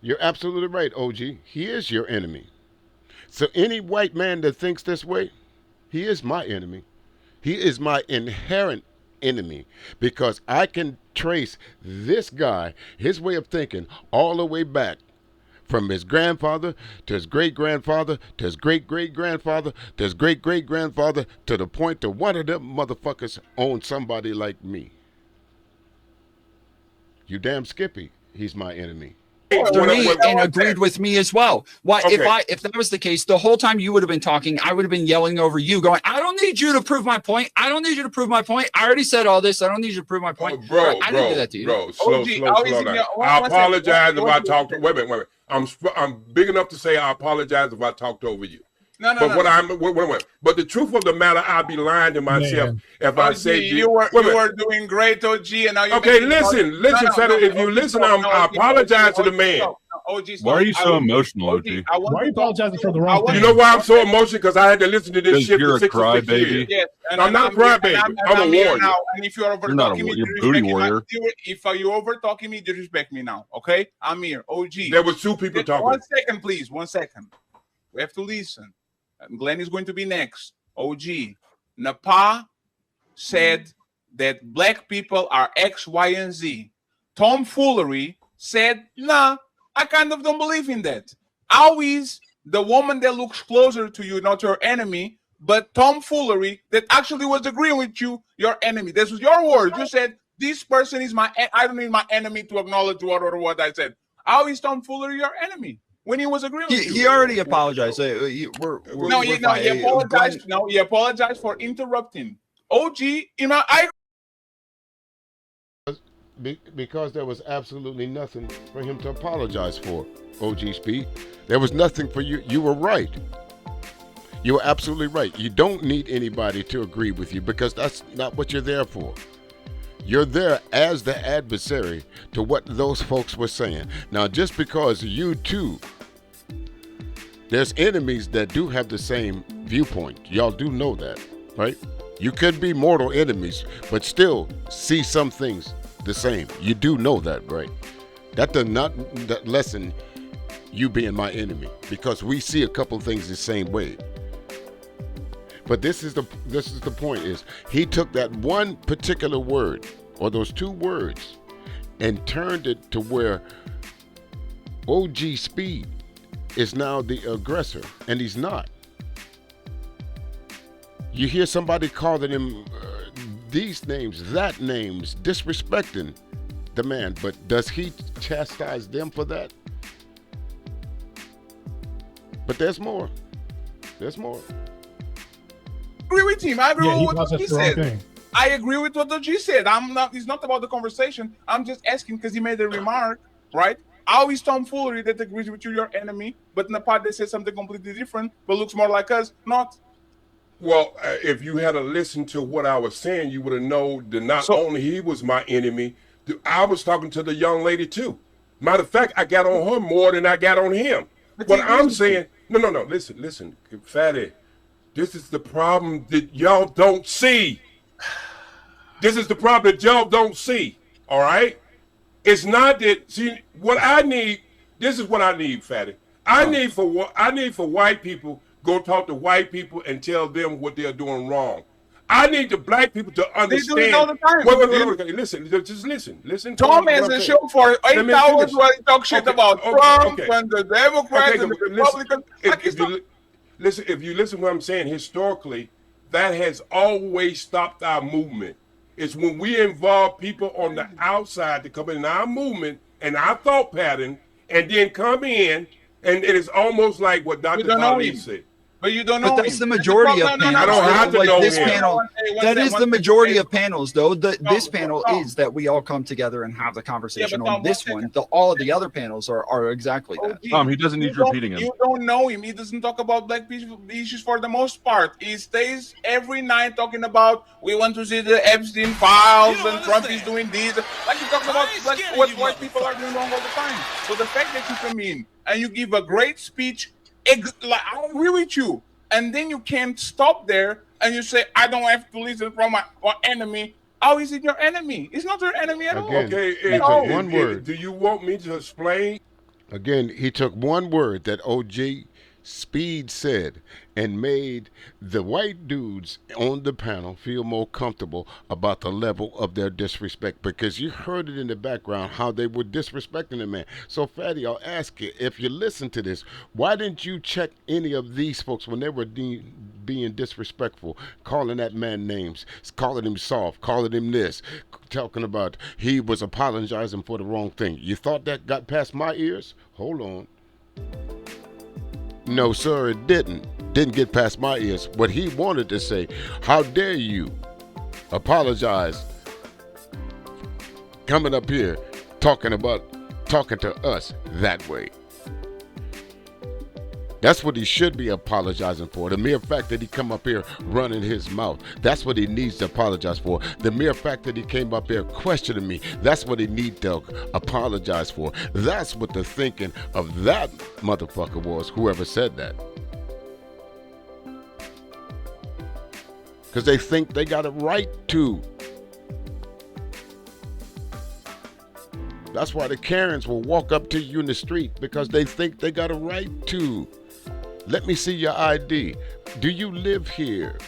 You're absolutely right, OG. He is your enemy. So any white man that thinks this way, he is my enemy. He is my inherent enemy, because I can trace this guy, his way of thinking, all the way back from his grandfather to his great-grandfather to his great-great-grandfather to his great-great-grandfather to the point that one of them motherfuckers owned somebody like me. You damn Skippy, he's my enemy. To me and agreed with me as well. Why, Okay. if that was the case, the whole time you would have been talking, I would have been yelling over you, going, "I don't need you to prove my point. I don't need you to prove my point. I already said all this. I don't need you to prove my point." Bro, I didn't do that to you. slow down. I apologize if I talked. Wait a minute. I'm big enough to say I apologize if I talked over you. But the truth of the matter, I'd be lying to myself if I said you were doing great, OG, and now you. Okay, listen, Federer. If you listen, I apologize to the man. Why are you so emotional, OG? Why are you apologizing for the wrong thing? You know why I'm so emotional? Because I had to listen to this shit you're for a 66 crybaby. years. Yes, I'm not a crybaby. I'm a warrior. Now, and if you're over You're not talking me, you're a booty warrior. If you're over talking me, disrespect me now. Okay, I'm here, OG. There was two people talking. 1 second, please. 1 second. We have to listen. Glenn is going to be next. OG. Napa said that black people are X, Y, and Z. Tomfoolery said, nah, I kind of don't believe in that. Always the woman that looks closer to you, not your enemy, but tomfoolery that actually was agreeing with you, your enemy. This was your words. You said, this person is I don't need my enemy to acknowledge what I said. Always tomfoolery, your enemy. When he was agreeing with you. He already apologized. He apologized. No, he apologized for interrupting. OG, because there was absolutely nothing for him to apologize for, OG Speed. There was nothing for you. You were right. You were absolutely right. You don't need anybody to agree with you, because that's not what you're there for. You're there as the adversary to what those folks were saying. Now, just because you too, there's enemies that do have the same viewpoint. Y'all do know that, right? You could be mortal enemies, but still see some things the same. You do know that, right? That does not lessen you being my enemy, because we see a couple things the same way. But this is the point, is he took that one particular word, or those two words, and turned it to where OG Speed is now the aggressor, and he's not. You hear somebody calling him these names, that names, disrespecting the man, but does he chastise them for that? But there's more. There's more. Agree with him. I agree with what he said. Thing. I agree with what OG said. It's not about the conversation. I'm just asking because he made a remark, right? How is tomfoolery that agrees with you, your enemy, but in the part they said something completely different, but looks more like us, not? Well, if you had to listen to what I was saying, you would have known that not only he was my enemy, I was talking to the young lady too. Matter of fact, I got on her more than I got on him. What I'm saying, no, listen, Fatty, this is the problem that y'all don't see. This is the problem that y'all don't see, all right? It's not that, see, what I need, this is what I need, Fatty. I need for white people, go talk to white people and tell them what they're doing wrong. I need the black people to understand. They do it all the time. Wait, listen, just listen. Tom has a show for 8 hours where he talks shit about Trump and the Democrats and the Republicans. If you listen to what I'm saying, historically, that has always stopped our movement. It's when we involve people on the outside to come in our movement and our thought pattern and then come in, and it is almost like what Dr. Ali said. But you don't know. But that's the majority of panels. I don't have to know this him. panel. That is the majority of panels, though. This panel is that we all come together and have the conversation. On this one, all of the other panels are exactly that. Tom, he doesn't need repeating him. You don't know him. He doesn't talk about black issues for the most part. He stays every night talking about we want to see the Epstein files and Trump is doing this. Like he's talking about what white people are doing wrong all the time. So the fact that you come in and you give a great speech. I agree with you, and then you can't stop there and you say I don't have to listen from my enemy. How is it your enemy? It's not your enemy at all. Okay, one word. Do you want me to explain? Again, he took one word that OG Speed said and made the white dudes on the panel feel more comfortable about the level of their disrespect, because you heard it in the background how they were disrespecting the man. So, Fatty, I'll ask you, if you listen to this, why didn't you check any of these folks when they were being disrespectful, calling that man names, calling him soft, calling him this, talking about he was apologizing for the wrong thing? You thought that got past my ears? Hold on. No, sir, it didn't. Didn't get past my ears. What he wanted to say, how dare you apologize coming up here talking to us that way. That's what he should be apologizing for. The mere fact that he come up here running his mouth, that's what he needs to apologize for. The mere fact that he came up here questioning me, that's what he needs to apologize for. That's what the thinking of that motherfucker was, whoever said that. Because they think they got a right to. That's why the Karens will walk up to you in the street, because they think they got a right to. Let me see your ID. Do you live here?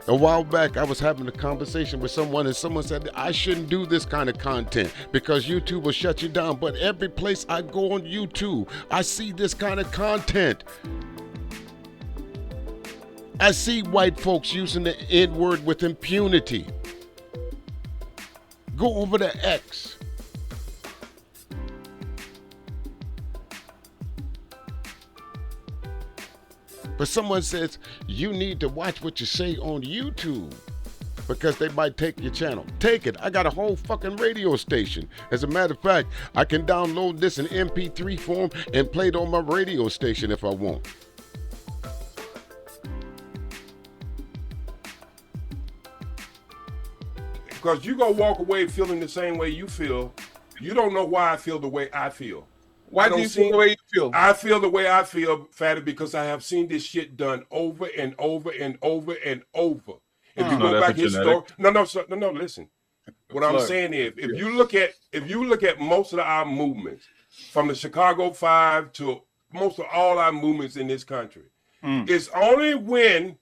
A while back, I was having a conversation with someone, and someone said, I shouldn't do this kind of content because YouTube will shut you down. But every place I go on YouTube, I see this kind of content. I see white folks using the N-word with impunity. Go over to X. But someone says, you need to watch what you say on YouTube because they might take your channel. Take it. I got a whole fucking radio station. As a matter of fact, I can download this in MP3 form and play it on my radio station if I want. Because you're going to walk away feeling the same way you feel. You don't know why I feel the way I feel. Why do you feel the way you feel? I feel the way I feel, Fatty, because I have seen this shit done over and over and over and over. If you go back his story, no, listen. What I'm saying is, if you look at most of our movements, from the Chicago 5 to most of all our movements in this country, it's only when.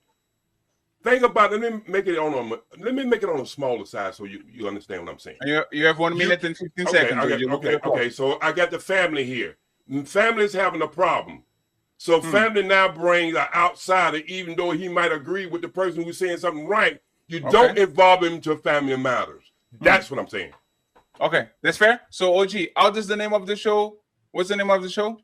Think about. Let me make it on a smaller side so you understand what I'm saying. You have 1 minute and 15 seconds. Okay. So I got the family here. Family's having a problem. So family now brings an outsider, even though he might agree with the person who's saying something right. You don't involve him into family matters. That's what I'm saying. Okay, that's fair. So OG, how does the name of the show? What's the name of the show?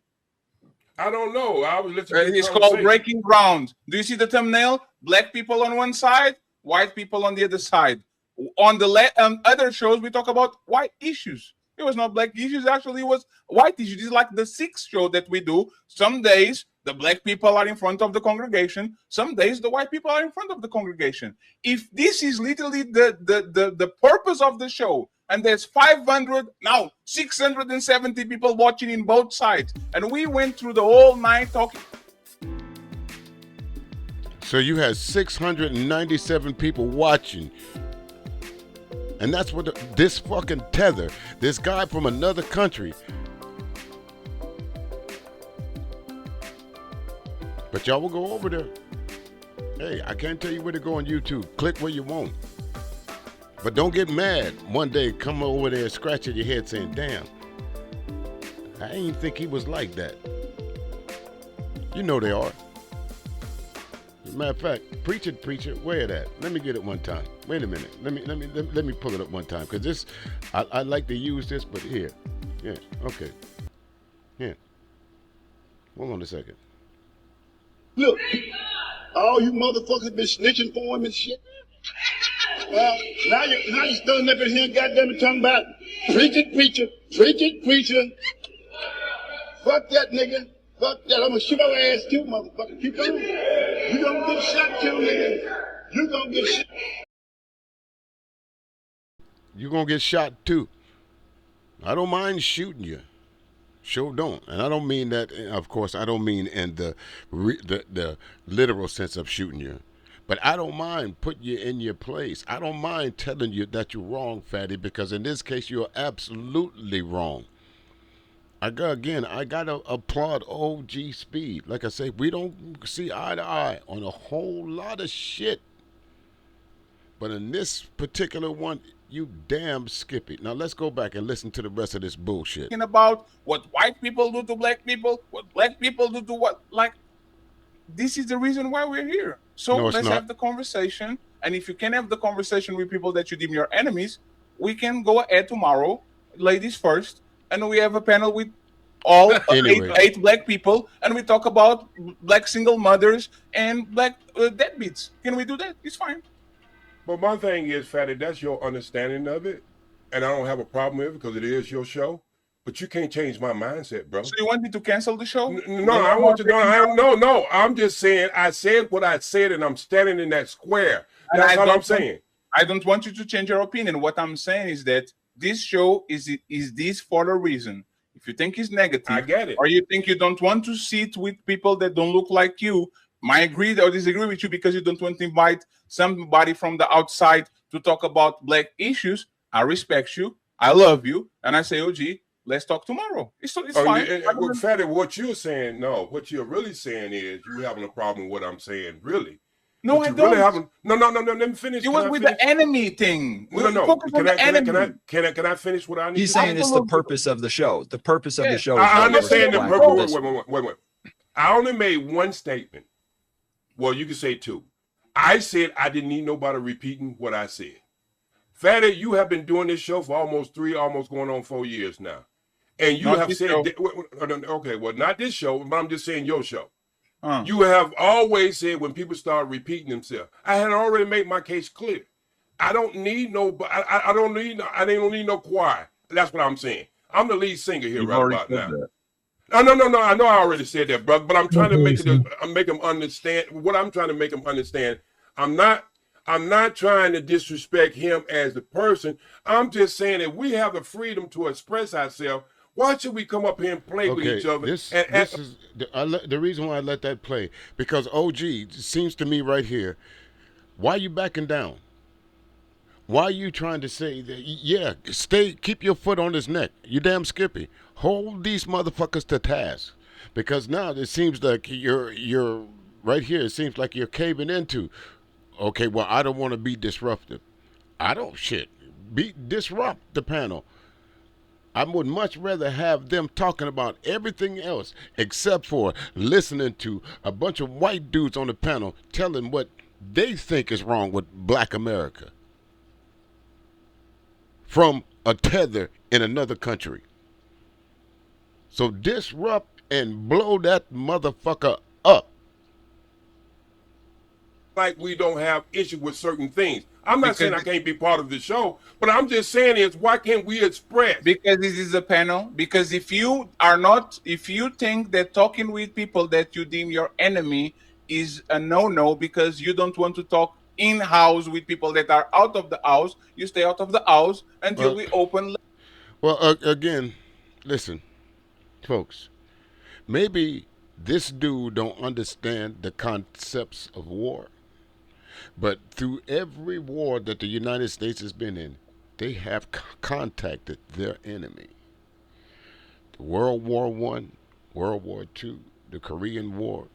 I don't know. I was listening. It's called Breaking Ground. Do you see the thumbnail? Black people on one side, white people on the other side. On the other shows, we talk about white issues. It was not black issues. Actually, it was white issues. This is like the 6th show that we do. Some days the black people are in front of the congregation. Some days the white people are in front of the congregation. If this is literally the purpose of the show, and there's 500 now 670 people watching in both sides, and we went through the whole night talking. So you had 697 people watching. And that's what this fucking tether, this guy from another country. But y'all will go over there. Hey, I can't tell you where to go on YouTube. Click where you want. But don't get mad. One day, come over there scratching your head saying, damn, I ain't think he was like that. You know they are. As a matter of fact, preacher, where it at? Let me get it one time. Wait a minute. Let me pull it up one time, because this, I like to use this, but here. Yeah, okay. Yeah. Hold on a second. Look, all you motherfuckers been snitching for him and shit. Well, now you standing up in here and goddamn it talking about preacher. Fuck that nigga. Fuck that. I'm gonna shoot your ass too, motherfucker. Keep on. You gonna get shot too, nigga. You gonna get shot. You gonna get shot too. I don't mind shooting you. Sure don't. And I don't mean that, of course, I don't mean in the literal sense of shooting you. But I don't mind putting you in your place. I don't mind telling you that you're wrong, Fatty, because in this case, you're absolutely wrong. I gotta applaud OG Speed. Like I say, we don't see eye to eye on a whole lot of shit. But in this particular one, you damn skip it. Now let's go back and listen to the rest of this bullshit. About what white people do to black people, what black people do to what, like, this is the reason why we're here. So let's have the conversation. And if you can have the conversation with people that you deem your enemies, we can go ahead tomorrow, ladies first, and we have a panel with all eight black people, and we talk about black single mothers and black deadbeats. Can we do that? It's fine. But my thing is, Fatty, that's your understanding of it, and I don't have a problem with it because it is your show. But you can't change my mindset, bro. So you want me to cancel the show? No, I want to. No. I'm just saying. I said what I said, and I'm standing in that square. That's all I'm saying. I don't want you to change your opinion. What I'm saying is that this show is this for a reason. If you think it's negative, I get it. Or you think you don't want to sit with people that don't look like you, might agree or disagree with you because you don't want to invite somebody from the outside to talk about black issues. I respect you. I love you, and I say, OG. Let's talk tomorrow. It's fine. Well, Fatty, what you're saying, what you're really saying is you having a problem with what I'm saying, really. No, I don't. Really no, let me finish. It was with the enemy thing. No. Can I finish what I need? He's saying it's the purpose of the show. The purpose of the show. I understand the purpose. Wait. I only made one statement. Well, you can say two. I said I didn't need nobody repeating what I said. Fatty, you have been doing this show for almost going on 4 years now. And you have said, okay, well, not this show, but I'm just saying your show. You have always said when people start repeating themselves, I had already made my case clear. I don't need no, I don't need no choir. That's what I'm saying. I'm the lead singer here right about now. No. I know I already said that, brother, but I'm trying to make them understand what I'm trying to make them understand. I'm not trying to disrespect him as a person. I'm just saying that we have the freedom to express ourselves. Why should we come up here and play with each other? This is the reason why I let that play, because OG, it seems to me right here, why are you backing down? Why are you trying to say that? Yeah, keep your foot on his neck. You damn Skippy. Hold these motherfuckers to task, because now it seems like you're right here. It seems like you're caving into. Okay, well, I don't want to be disruptive. I don't disrupt the panel. I would much rather have them talking about everything else except for listening to a bunch of white dudes on the panel telling what they think is wrong with Black America from a tether in another country. So disrupt and blow that motherfucker up. Like we don't have issue with certain things. I'm not saying I can't be part of the show, but I'm just saying is why can't we express? Because this is a panel. Because if you think that talking with people that you deem your enemy is a no-no because you don't want to talk in-house with people that are out of the house, you stay out of the house until we open. Well, again, listen, folks, maybe this dude don't understand the concepts of war. But through every war that the United States has been in, they have contacted their enemy. World War I, World War II, the Korean War.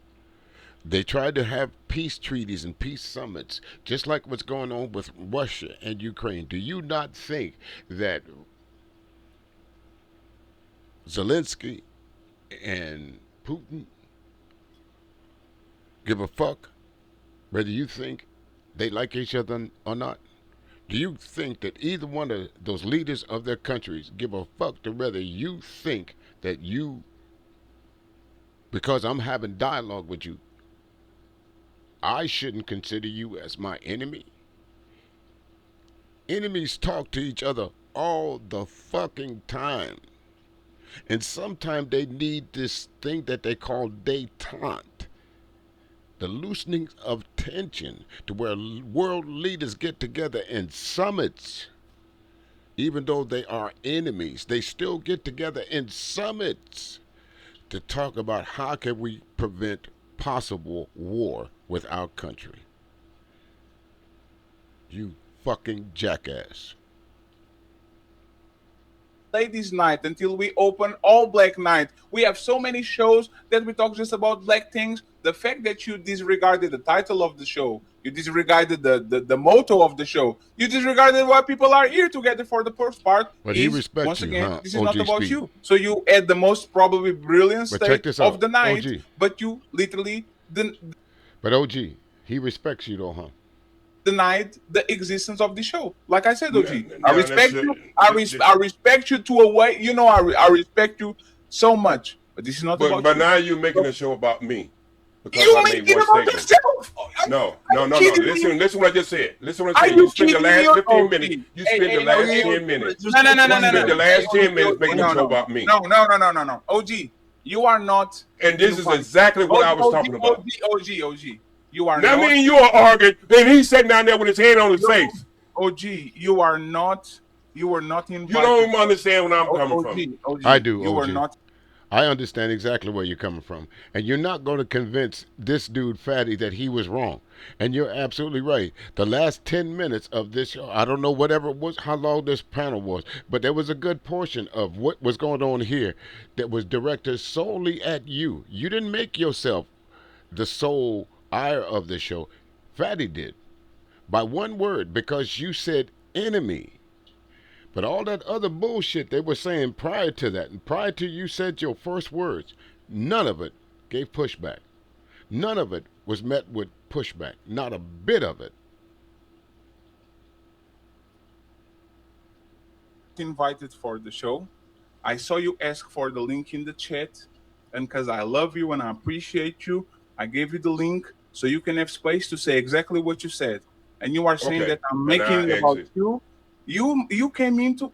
They tried to have peace treaties and peace summits, just like what's going on with Russia and Ukraine. Do you not think that Zelensky and Putin give a fuck whether you think they like each other or not? Do you think that either one of those leaders of their countries give a fuck to whether you think that because I'm having dialogue with you, I shouldn't consider you as my enemy? Enemies talk to each other all the fucking time. And sometimes they need this thing that they call détente. The loosening of tension to where world leaders get together in summits. Even though they are enemies, they still get together in summits to talk about how can we prevent possible war with our country. You fucking jackass. Ladies' night until we open all black night. We have so many shows that we talk just about black things. The fact that you disregarded the title of the show, you disregarded the motto of the show, you disregarded why people are here together for the first part. But he respects once you, again, huh? this is not OG about Speed. you. So you had the most probably brilliant But state check this of out, the night, OG. but you literally But OG, he respects you though, huh? denied the existence of the show. Like I said, OG, No, I respect you. I respect you to a way. You know, I respect you so much. But this is not about But you. now you're making a show about me. Because You I make made it one about statement. yourself. No. kidding me? Listen what I just said. Listen what I Are said. you You spent the kidding last me? 15 minutes. You spent the last 10 minutes. No. You spent the last 10 minutes making a show about me. No. OG, you are not. And this is exactly what I was talking about. OG. You are Now, not. me and you are arguing, and he's sitting down there with his hand on his face. OG, you are not. You were not invited. You don't even understand where I'm coming from. OG, I do, You OG. are not. I understand exactly where you're coming from. And you're not going to convince this dude, Fatty, that he was wrong. And you're absolutely right. The last 10 minutes of this show, I don't know whatever it was, how long this panel was, but there was a good portion of what was going on here that was directed solely at you. You didn't make yourself the sole ire of the show. Fatty did. By one word, because you said enemy. But all that other bullshit they were saying prior to that, and prior to you said your first words, none of it gave pushback. None of it was met with pushback. Not a bit of it. Invited for the show. I saw you ask for the link in the chat, and because I love you and I appreciate you, I gave you the link so you can have space to say exactly what you said. And you are saying Okay. that I'm And making I it about exit. you. You came into.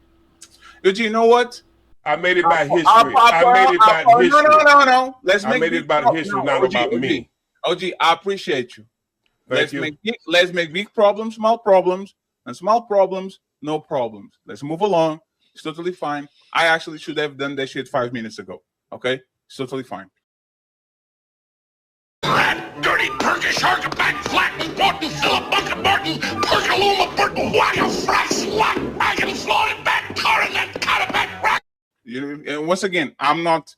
You know what? I made it about history. I made it about history. No. Let's I make made it about history, not about me. OG, I appreciate you. Thank you. Let's make big problems, small problems, and small problems, no problems. Let's move along. It's totally fine. I actually should have done that shit 5 minutes ago. Okay? It's totally fine. Dirty Turkish harker back flat and Barton, Philip Bucket Barton, Perkaluma Burton, Wagga Frax, Lock, Wagon, Floated back, Coronet, Cataback, Rack. And once again, I'm not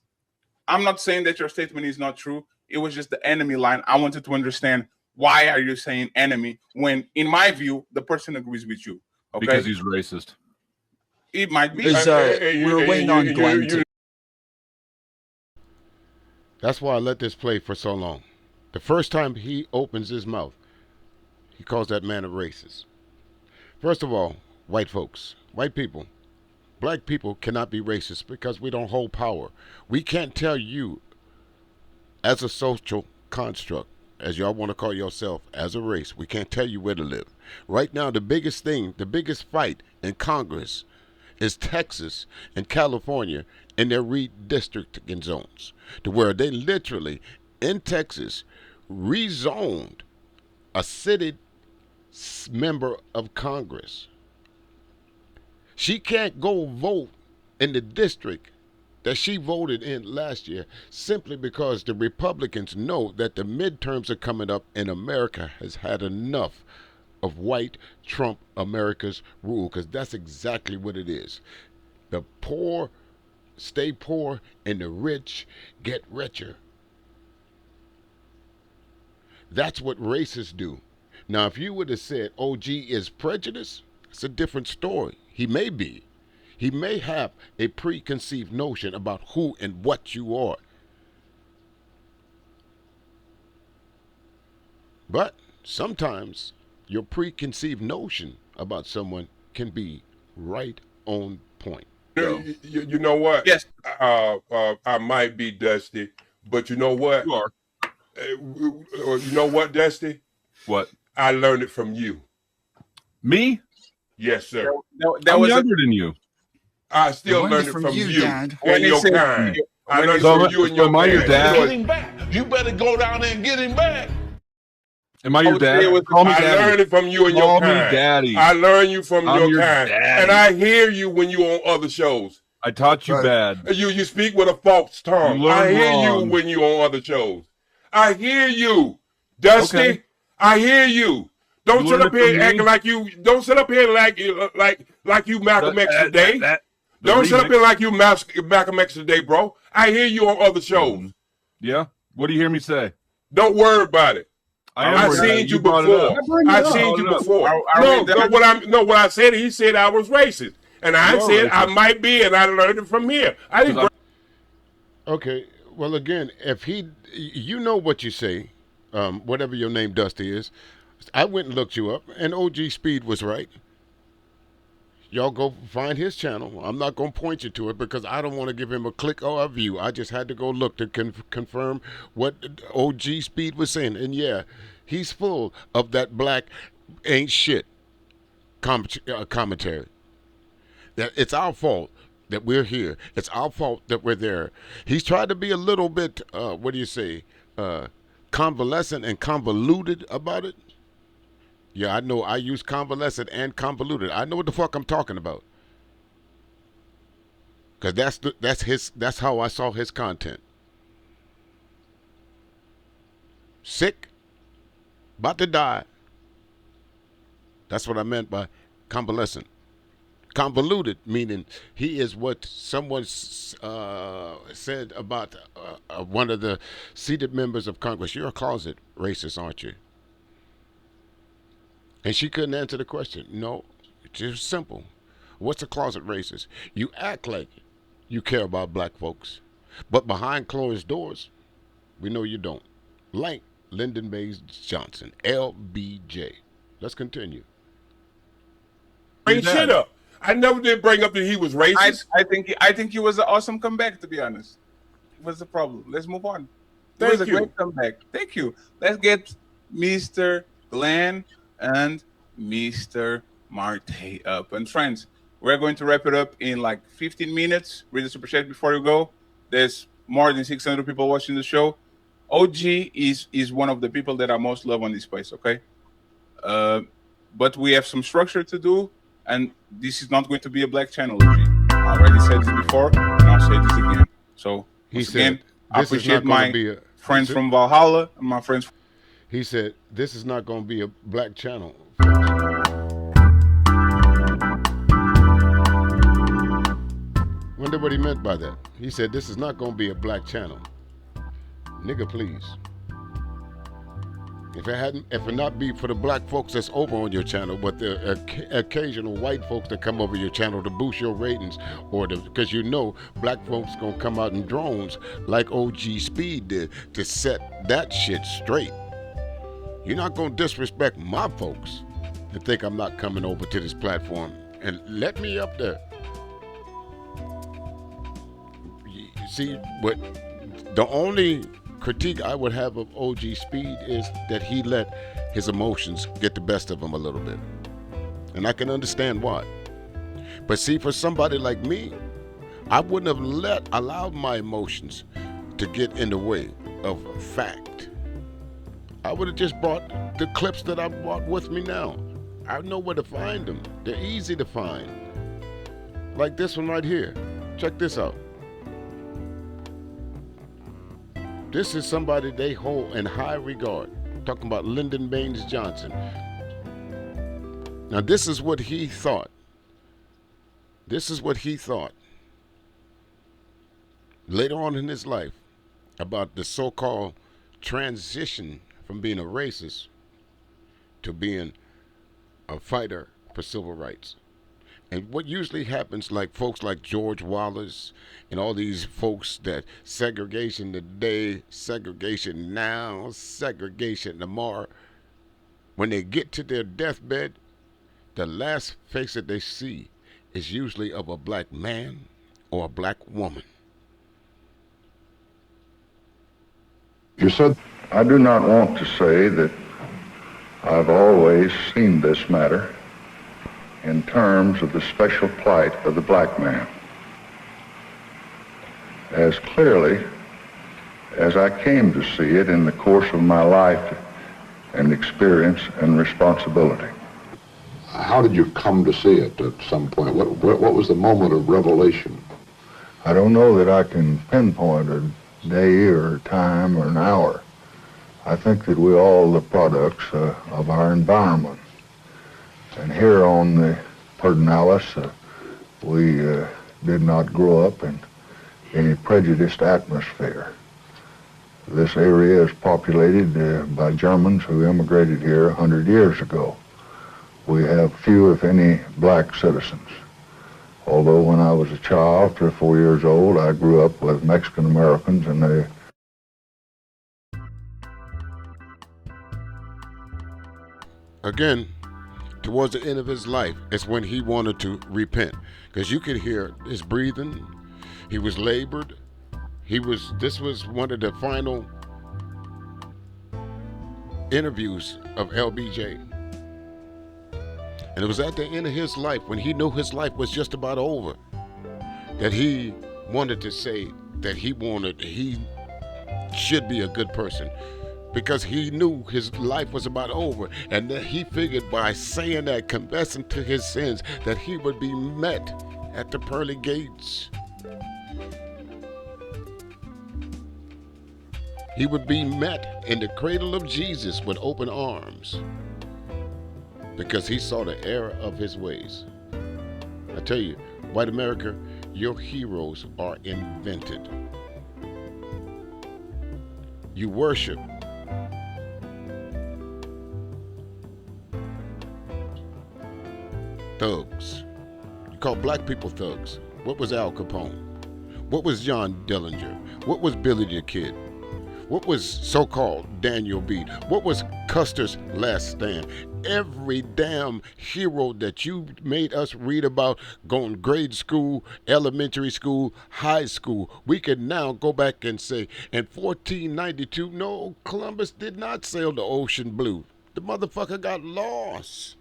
saying that your statement is not true. It was just the enemy line. I wanted to understand why are you saying enemy when, in my view, the person agrees with you. Okay? Because he's racist. It might be. We're waiting on Glenn to. That's why I let this play for so long. The first time he opens his mouth, he calls that man a racist. First of all, white folks, white people, black people cannot be racist because we don't hold power. We can't tell you as a social construct, as y'all want to call yourself, as a race, we can't tell you where to live. Right now, the biggest fight in Congress is Texas and California in their redistricting zones, to where they literally, in Texas, rezoned a city member of Congress. She can't go vote in the district that she voted in last year simply because the Republicans know that the midterms are coming up and America has had enough of white Trump America's rule, because that's exactly what it is. The poor stay poor and the rich get richer. That's what racists do. Now, if you would have said OG is prejudiced, it's a different story. He may be. He may have a preconceived notion about who and what you are. But sometimes your preconceived notion about someone can be right on point. You know what? Yes. I might be Dusty, but you know what? You are. You know what, Dusty? What? I learned it from you. Me? Yes, sir. I'm younger than you. I still learned it from you Dad. and your kind. I learned it from you and your Am I your kind. dad? Get him back. You better go down there and get him back. Am I your dad? Call me I daddy. learned it from you and Call your me kind. daddy. I learned you from I'm your kind. daddy. And I hear you when you on other shows. I taught you bad. You speak with a false tongue. You learn I hear wrong. you when you on other shows. I hear you, Dusty. Okay. I hear you. Don't You sit learned up it from here me? acting like you. Don't sit up here like you Malcolm X today. The Don't sit up remix. here like you Malcolm X today, bro. I hear you on other shows. Yeah? What do you hear me say? Don't worry about it. I've seen you before. I've seen you before. What I said, he said I was racist. And I You are said I racist. might be, and I learned it from here. I didn't. Okay, well, again, if you know what you say, whatever your name, Dusty, is. I went and looked you up, and OG Speed was right. Y'all go find his channel. I'm not going to point you to it because I don't want to give him a click or a view. I just had to go look to confirm what OG Speed was saying. And yeah, he's full of that black ain't shit commentary. That it's our fault that we're here. It's our fault that we're there. He's tried to be a little bit, convalescent and convoluted about it. Yeah, I know. I use convalescent and convoluted. I know what the fuck I'm talking about. Cause that's how I saw his content. Sick, about to die. That's what I meant by convalescent. Convoluted, meaning he is what someone said about one of the seated members of Congress. You're a closet racist, aren't you? And she couldn't answer the question. No, it's just simple. What's a closet racist? You act like you care about black folks, but behind closed doors, we know you don't. Like Lyndon Baines Johnson, LBJ. Let's continue. Bring shit up. I never did bring up that he was racist. I think he was an awesome comeback, to be honest. What's the problem? Let's move on. It was a great comeback. Thank you. Let's get Mr. Glenn and Mr. Marte up. And friends, we're going to wrap it up in like 15 minutes. Read the super chat before you go. There's more than 600 people watching the show. OG is one of the people that I most love on this place, okay? But we have some structure to do, and this is not going to be a black channel, OG. I already said this before, and I'll say this again. So He once said, again, I "This is appreciate not going to my be a." friends from Valhalla and my friends. He said, "This is not going to be a black channel." Wonder what he meant by that. He said, "This is not going to be a black channel." Nigga, please. If it not be for the black folks that's over on your channel, but the occasional white folks that come over your channel to boost your ratings, or because you know black folks gonna come out in drones like OG Speed did to set that shit straight. You're not gonna disrespect my folks and think I'm not coming over to this platform and let me up there. You see, what the only critique I would have of OG Speed is that he let his emotions get the best of him a little bit. And I can understand why. But see, for somebody like me, I wouldn't have allowed my emotions to get in the way of fact. I would have just brought the clips that I brought with me now. I know where to find them. They're easy to find. Like this one right here. Check this out. This is somebody they hold in high regard. Talking about Lyndon Baines Johnson. Now this is what he thought. This is what he thought later on in his life about the so-called transition from being a racist to being a fighter for civil rights. And what usually happens, like folks like George Wallace and all these folks that segregation today, segregation now, segregation tomorrow, when they get to their deathbed, the last face that they see is usually of a black man or a black woman. You said, I do not want to say that I've always seen this matter in terms of the special plight of the black man. As clearly as I came to see it in the course of my life and experience and responsibility. How did you come to see it at some point? What was the moment of revelation? I don't know that I can pinpoint a day or time or an hour. I think that we're all the products of our environment. And here on the Pedernales, we did not grow up in any prejudiced atmosphere. This area is populated by Germans who immigrated here 100 years ago. We have few, if any, black citizens. Although when I was a child, 3 or 4 years old, I grew up with Mexican Americans, and they again, towards the end of his life, is when he wanted to repent. Because you could hear his breathing. He was labored. This was one of the final interviews of LBJ. And it was at the end of his life, when he knew his life was just about over, that he wanted to say that he should be a good person. Because he knew his life was about over, and that he figured by saying that, confessing to his sins, that he would be met at the pearly gates. He would be met in the cradle of Jesus with open arms, because he saw the error of his ways. I tell you, white America, your heroes are invented. You worship thugs. You call black people thugs. What was Al Capone? What was John Dillinger? What was Billy the Kid? What was so-called Daniel Beat? What was Custer's Last Stand? Every damn hero that you made us read about going grade school, elementary school, high school, we can now go back and say, in 1492, no, Columbus did not sail the ocean blue. The motherfucker got lost.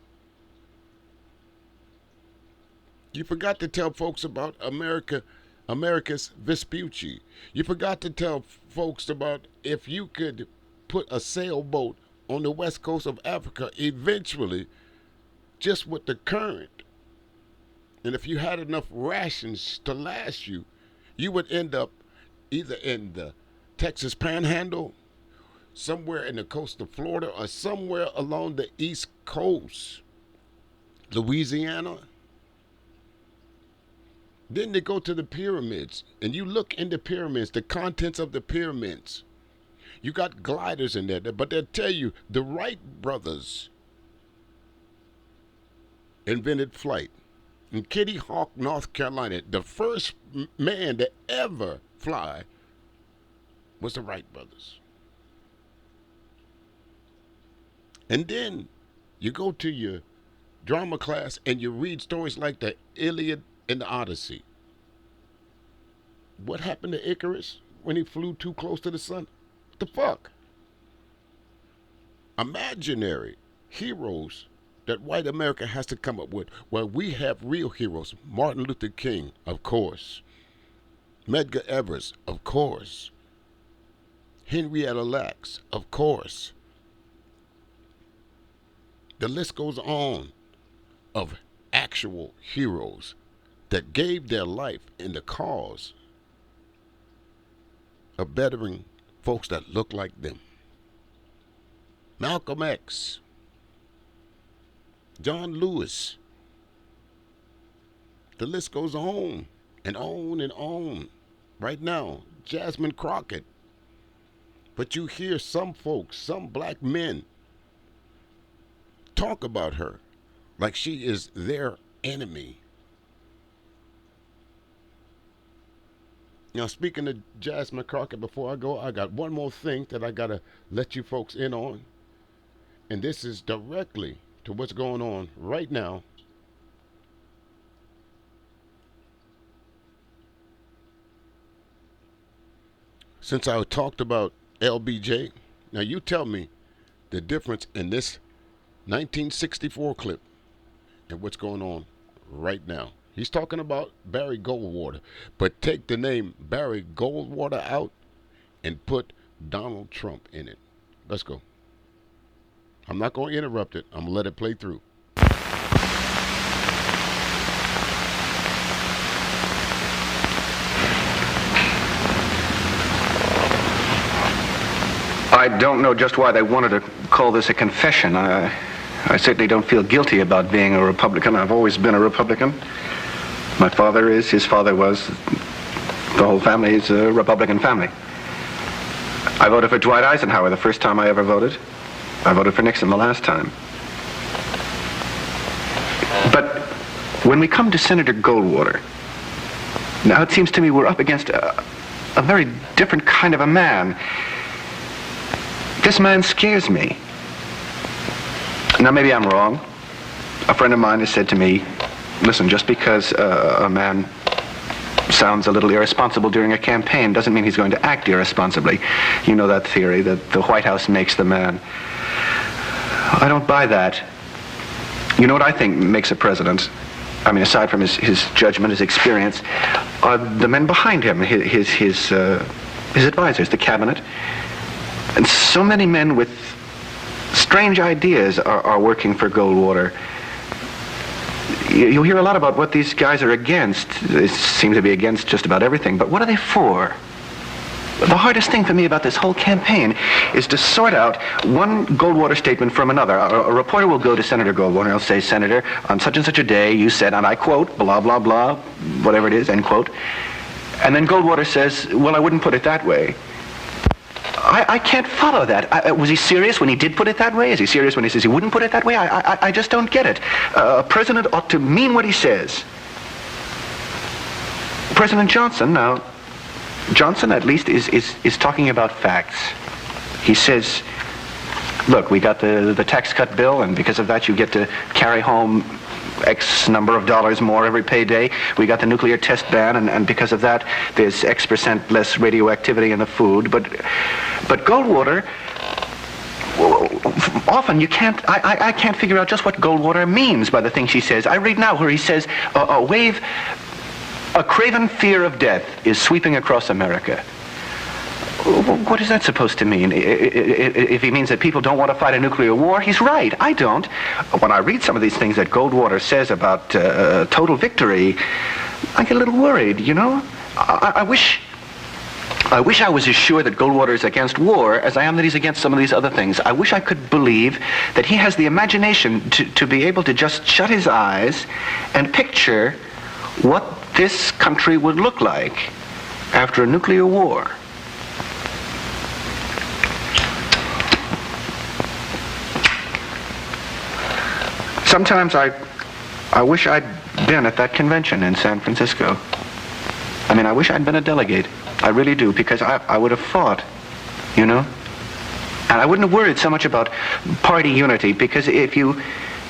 You forgot to tell folks about Americus Vespucci. You forgot to tell folks about if you could put a sailboat on the west coast of Africa, eventually, just with the current, And if you had enough rations to last you, you would end up either in the Texas Panhandle, somewhere in the coast of Florida, or somewhere along the East Coast, Louisiana. Then they go to the pyramids, and you look in the pyramids, the contents of the pyramids. You got gliders in there, but they'll tell you the Wright brothers invented flight. In Kitty Hawk, North Carolina, the first man to ever fly was the Wright brothers. And then you go to your drama class and you read stories like the Iliad and the Odyssey. What happened to Icarus when he flew too close to the sun? What the fuck? Imaginary heroes that white America has to come up with. Well, we have real heroes. Martin Luther King, of course. Medgar Evers, of course. Henrietta Lacks, of course. The list goes on of actual heroes that gave their life in the cause of bettering folks that look like them. Malcolm X, John Lewis. The list goes on and on and on. Right now, Jasmine Crockett. But you hear some folks, some black men, talk about her like she is their enemy. Now, speaking of Jasmine Crockett, before I go, I got one more thing that I got to let you folks in on. And this is directly to what's going on right now. Since I talked about LBJ, now you tell me the difference in this 1964 clip and what's going on right now. He's talking about Barry Goldwater, but take the name Barry Goldwater out and put Donald Trump in it. Let's go. I'm not going to interrupt it. I'm going to let it play through. I don't know just why they wanted to call this a confession. I certainly don't feel guilty about being a Republican. I've always been a Republican. My father is, his father was. The whole family is a Republican family. I voted for Dwight Eisenhower the first time I ever voted. I voted for Nixon the last time. But when we come to Senator Goldwater, now it seems to me we're up against a very different kind of a man. This man scares me. Now, maybe I'm wrong. A friend of mine has said to me, listen, just because a man sounds a little irresponsible during a campaign doesn't mean he's going to act irresponsibly. You know that theory, that the White House makes the man. I don't buy that. You know what I think makes a president? I mean, aside from his judgment, his experience, are the men behind him, his advisors, the cabinet. And so many men with strange ideas are working for Goldwater. You'll hear a lot about what these guys are against. They seem to be against just about everything, but what are they for? The hardest thing for me about this whole campaign is to sort out one Goldwater statement from another. A reporter will go to Senator Goldwater and he'll say, Senator, on such and such a day you said, and I quote, blah, blah, blah, whatever it is, end quote. And then Goldwater says, well, I wouldn't put it that way. I can't follow that. Was he serious when he did put it that way? Is he serious when he says he wouldn't put it that way? I just don't get it. A president ought to mean what he says. President Johnson, now, Johnson at least is talking about facts. He says, look, we got the tax cut bill, and because of that you get to carry home X number of dollars more every payday. We got the nuclear test ban, and because of that, there's X% less radioactivity in the food. But Goldwater, often you can't, I can't figure out just what Goldwater means by the things he says. I read now where he says, a craven fear of death is sweeping across America. What is that supposed to mean? If he means that people don't want to fight a nuclear war, he's right. I don't. When I read some of these things that Goldwater says about total victory, I get a little worried, you know? I wish I was as sure that Goldwater is against war as I am that he's against some of these other things. I wish I could believe that he has the imagination to be able to just shut his eyes and picture what this country would look like after a nuclear war. Sometimes I wish I'd been at that convention in San Francisco. I mean, I wish I'd been a delegate. I really do, because I would have fought, you know? And I wouldn't have worried so much about party unity, because if you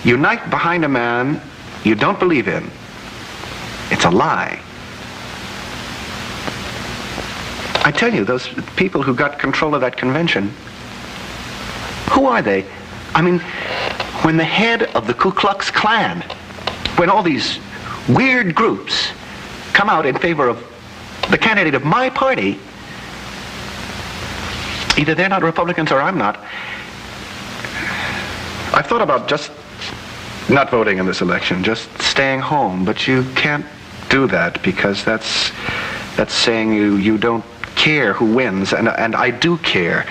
unite behind a man you don't believe in, it's a lie. I tell you, those people who got control of that convention, who are they? I mean, when the head of the Ku Klux Klan, when all these weird groups come out in favor of the candidate of my party, either they're not Republicans or I'm not. I've thought about just not voting in this election, just staying home, but you can't do that because that's saying you don't care who wins, and I do care.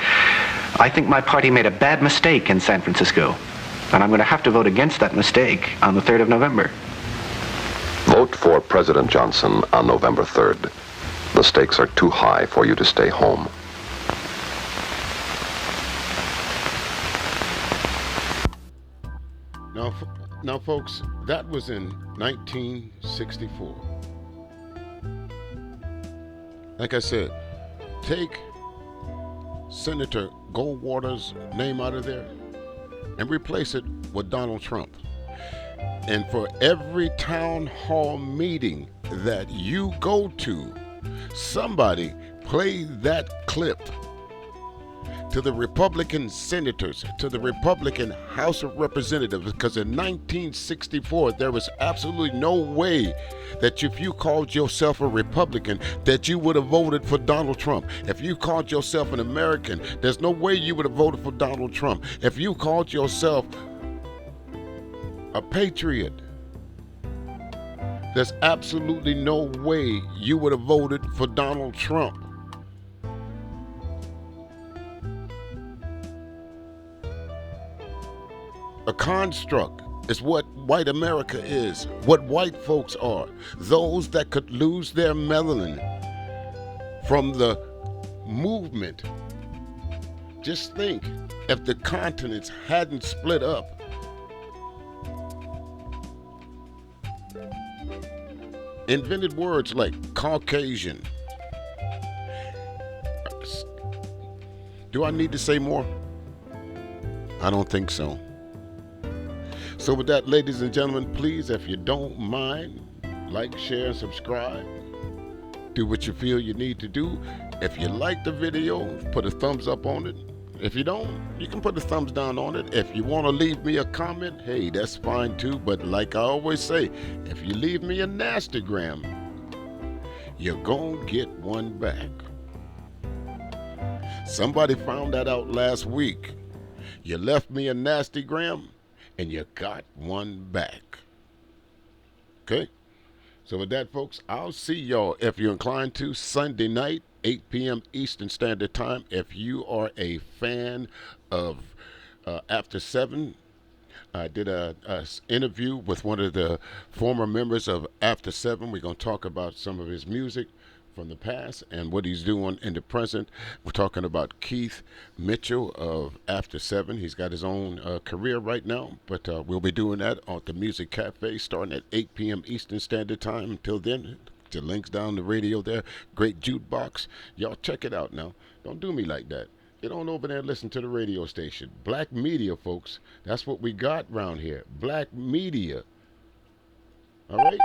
I think my party made a bad mistake in San Francisco, and I'm going to have to vote against that mistake on the 3rd of November. Vote for President Johnson on November 3rd. The stakes are too high for you to stay home. Now, folks, that was in 1964. Like I said, take Senator Goldwater's name out of there and replace it with Donald Trump. And for every town hall meeting that you go to, somebody play that clip to the Republican senators, to the Republican House of Representatives, because in 1964 there was absolutely no way that if you called yourself a Republican that you would have voted for Donald Trump. If you called yourself an American, there's no way you would have voted for Donald Trump. If you called yourself a patriot, there's absolutely no way you would have voted for Donald Trump. A construct is what white America is, what white folks are. Those that could lose their melanin from the movement. Just think, if the continents hadn't split up, invented words like Caucasian. Do I need to say more? I don't think so. So with that, ladies and gentlemen, please, if you don't mind, like, share, and subscribe. Do what you feel you need to do. If you like the video, put a thumbs up on it. If you don't, you can put a thumbs down on it. If you want to leave me a comment, hey, that's fine too. But like I always say, if you leave me a nastygram, you're gonna get one back. Somebody found that out last week. You left me a nastygram, and you got one back. Okay? So with that, folks, I'll see y'all, if you're inclined to, Sunday night, 8 p.m. Eastern Standard Time. If you are a fan of After 7, I did a interview with one of the former members of After 7. We're going to talk about some of his music from the past and what he's doing in the present. We're talking about Keith Mitchell of After 7. He's got his own career right now, but we'll be doing that at the Music Cafe starting at 8 p.m. Eastern Standard Time. Until then, the links down the radio there. Great jukebox. Y'all check it out now. Don't do me like that. Get on over there and listen to the radio station. Black media, folks. That's what we got around here. Black media. All right?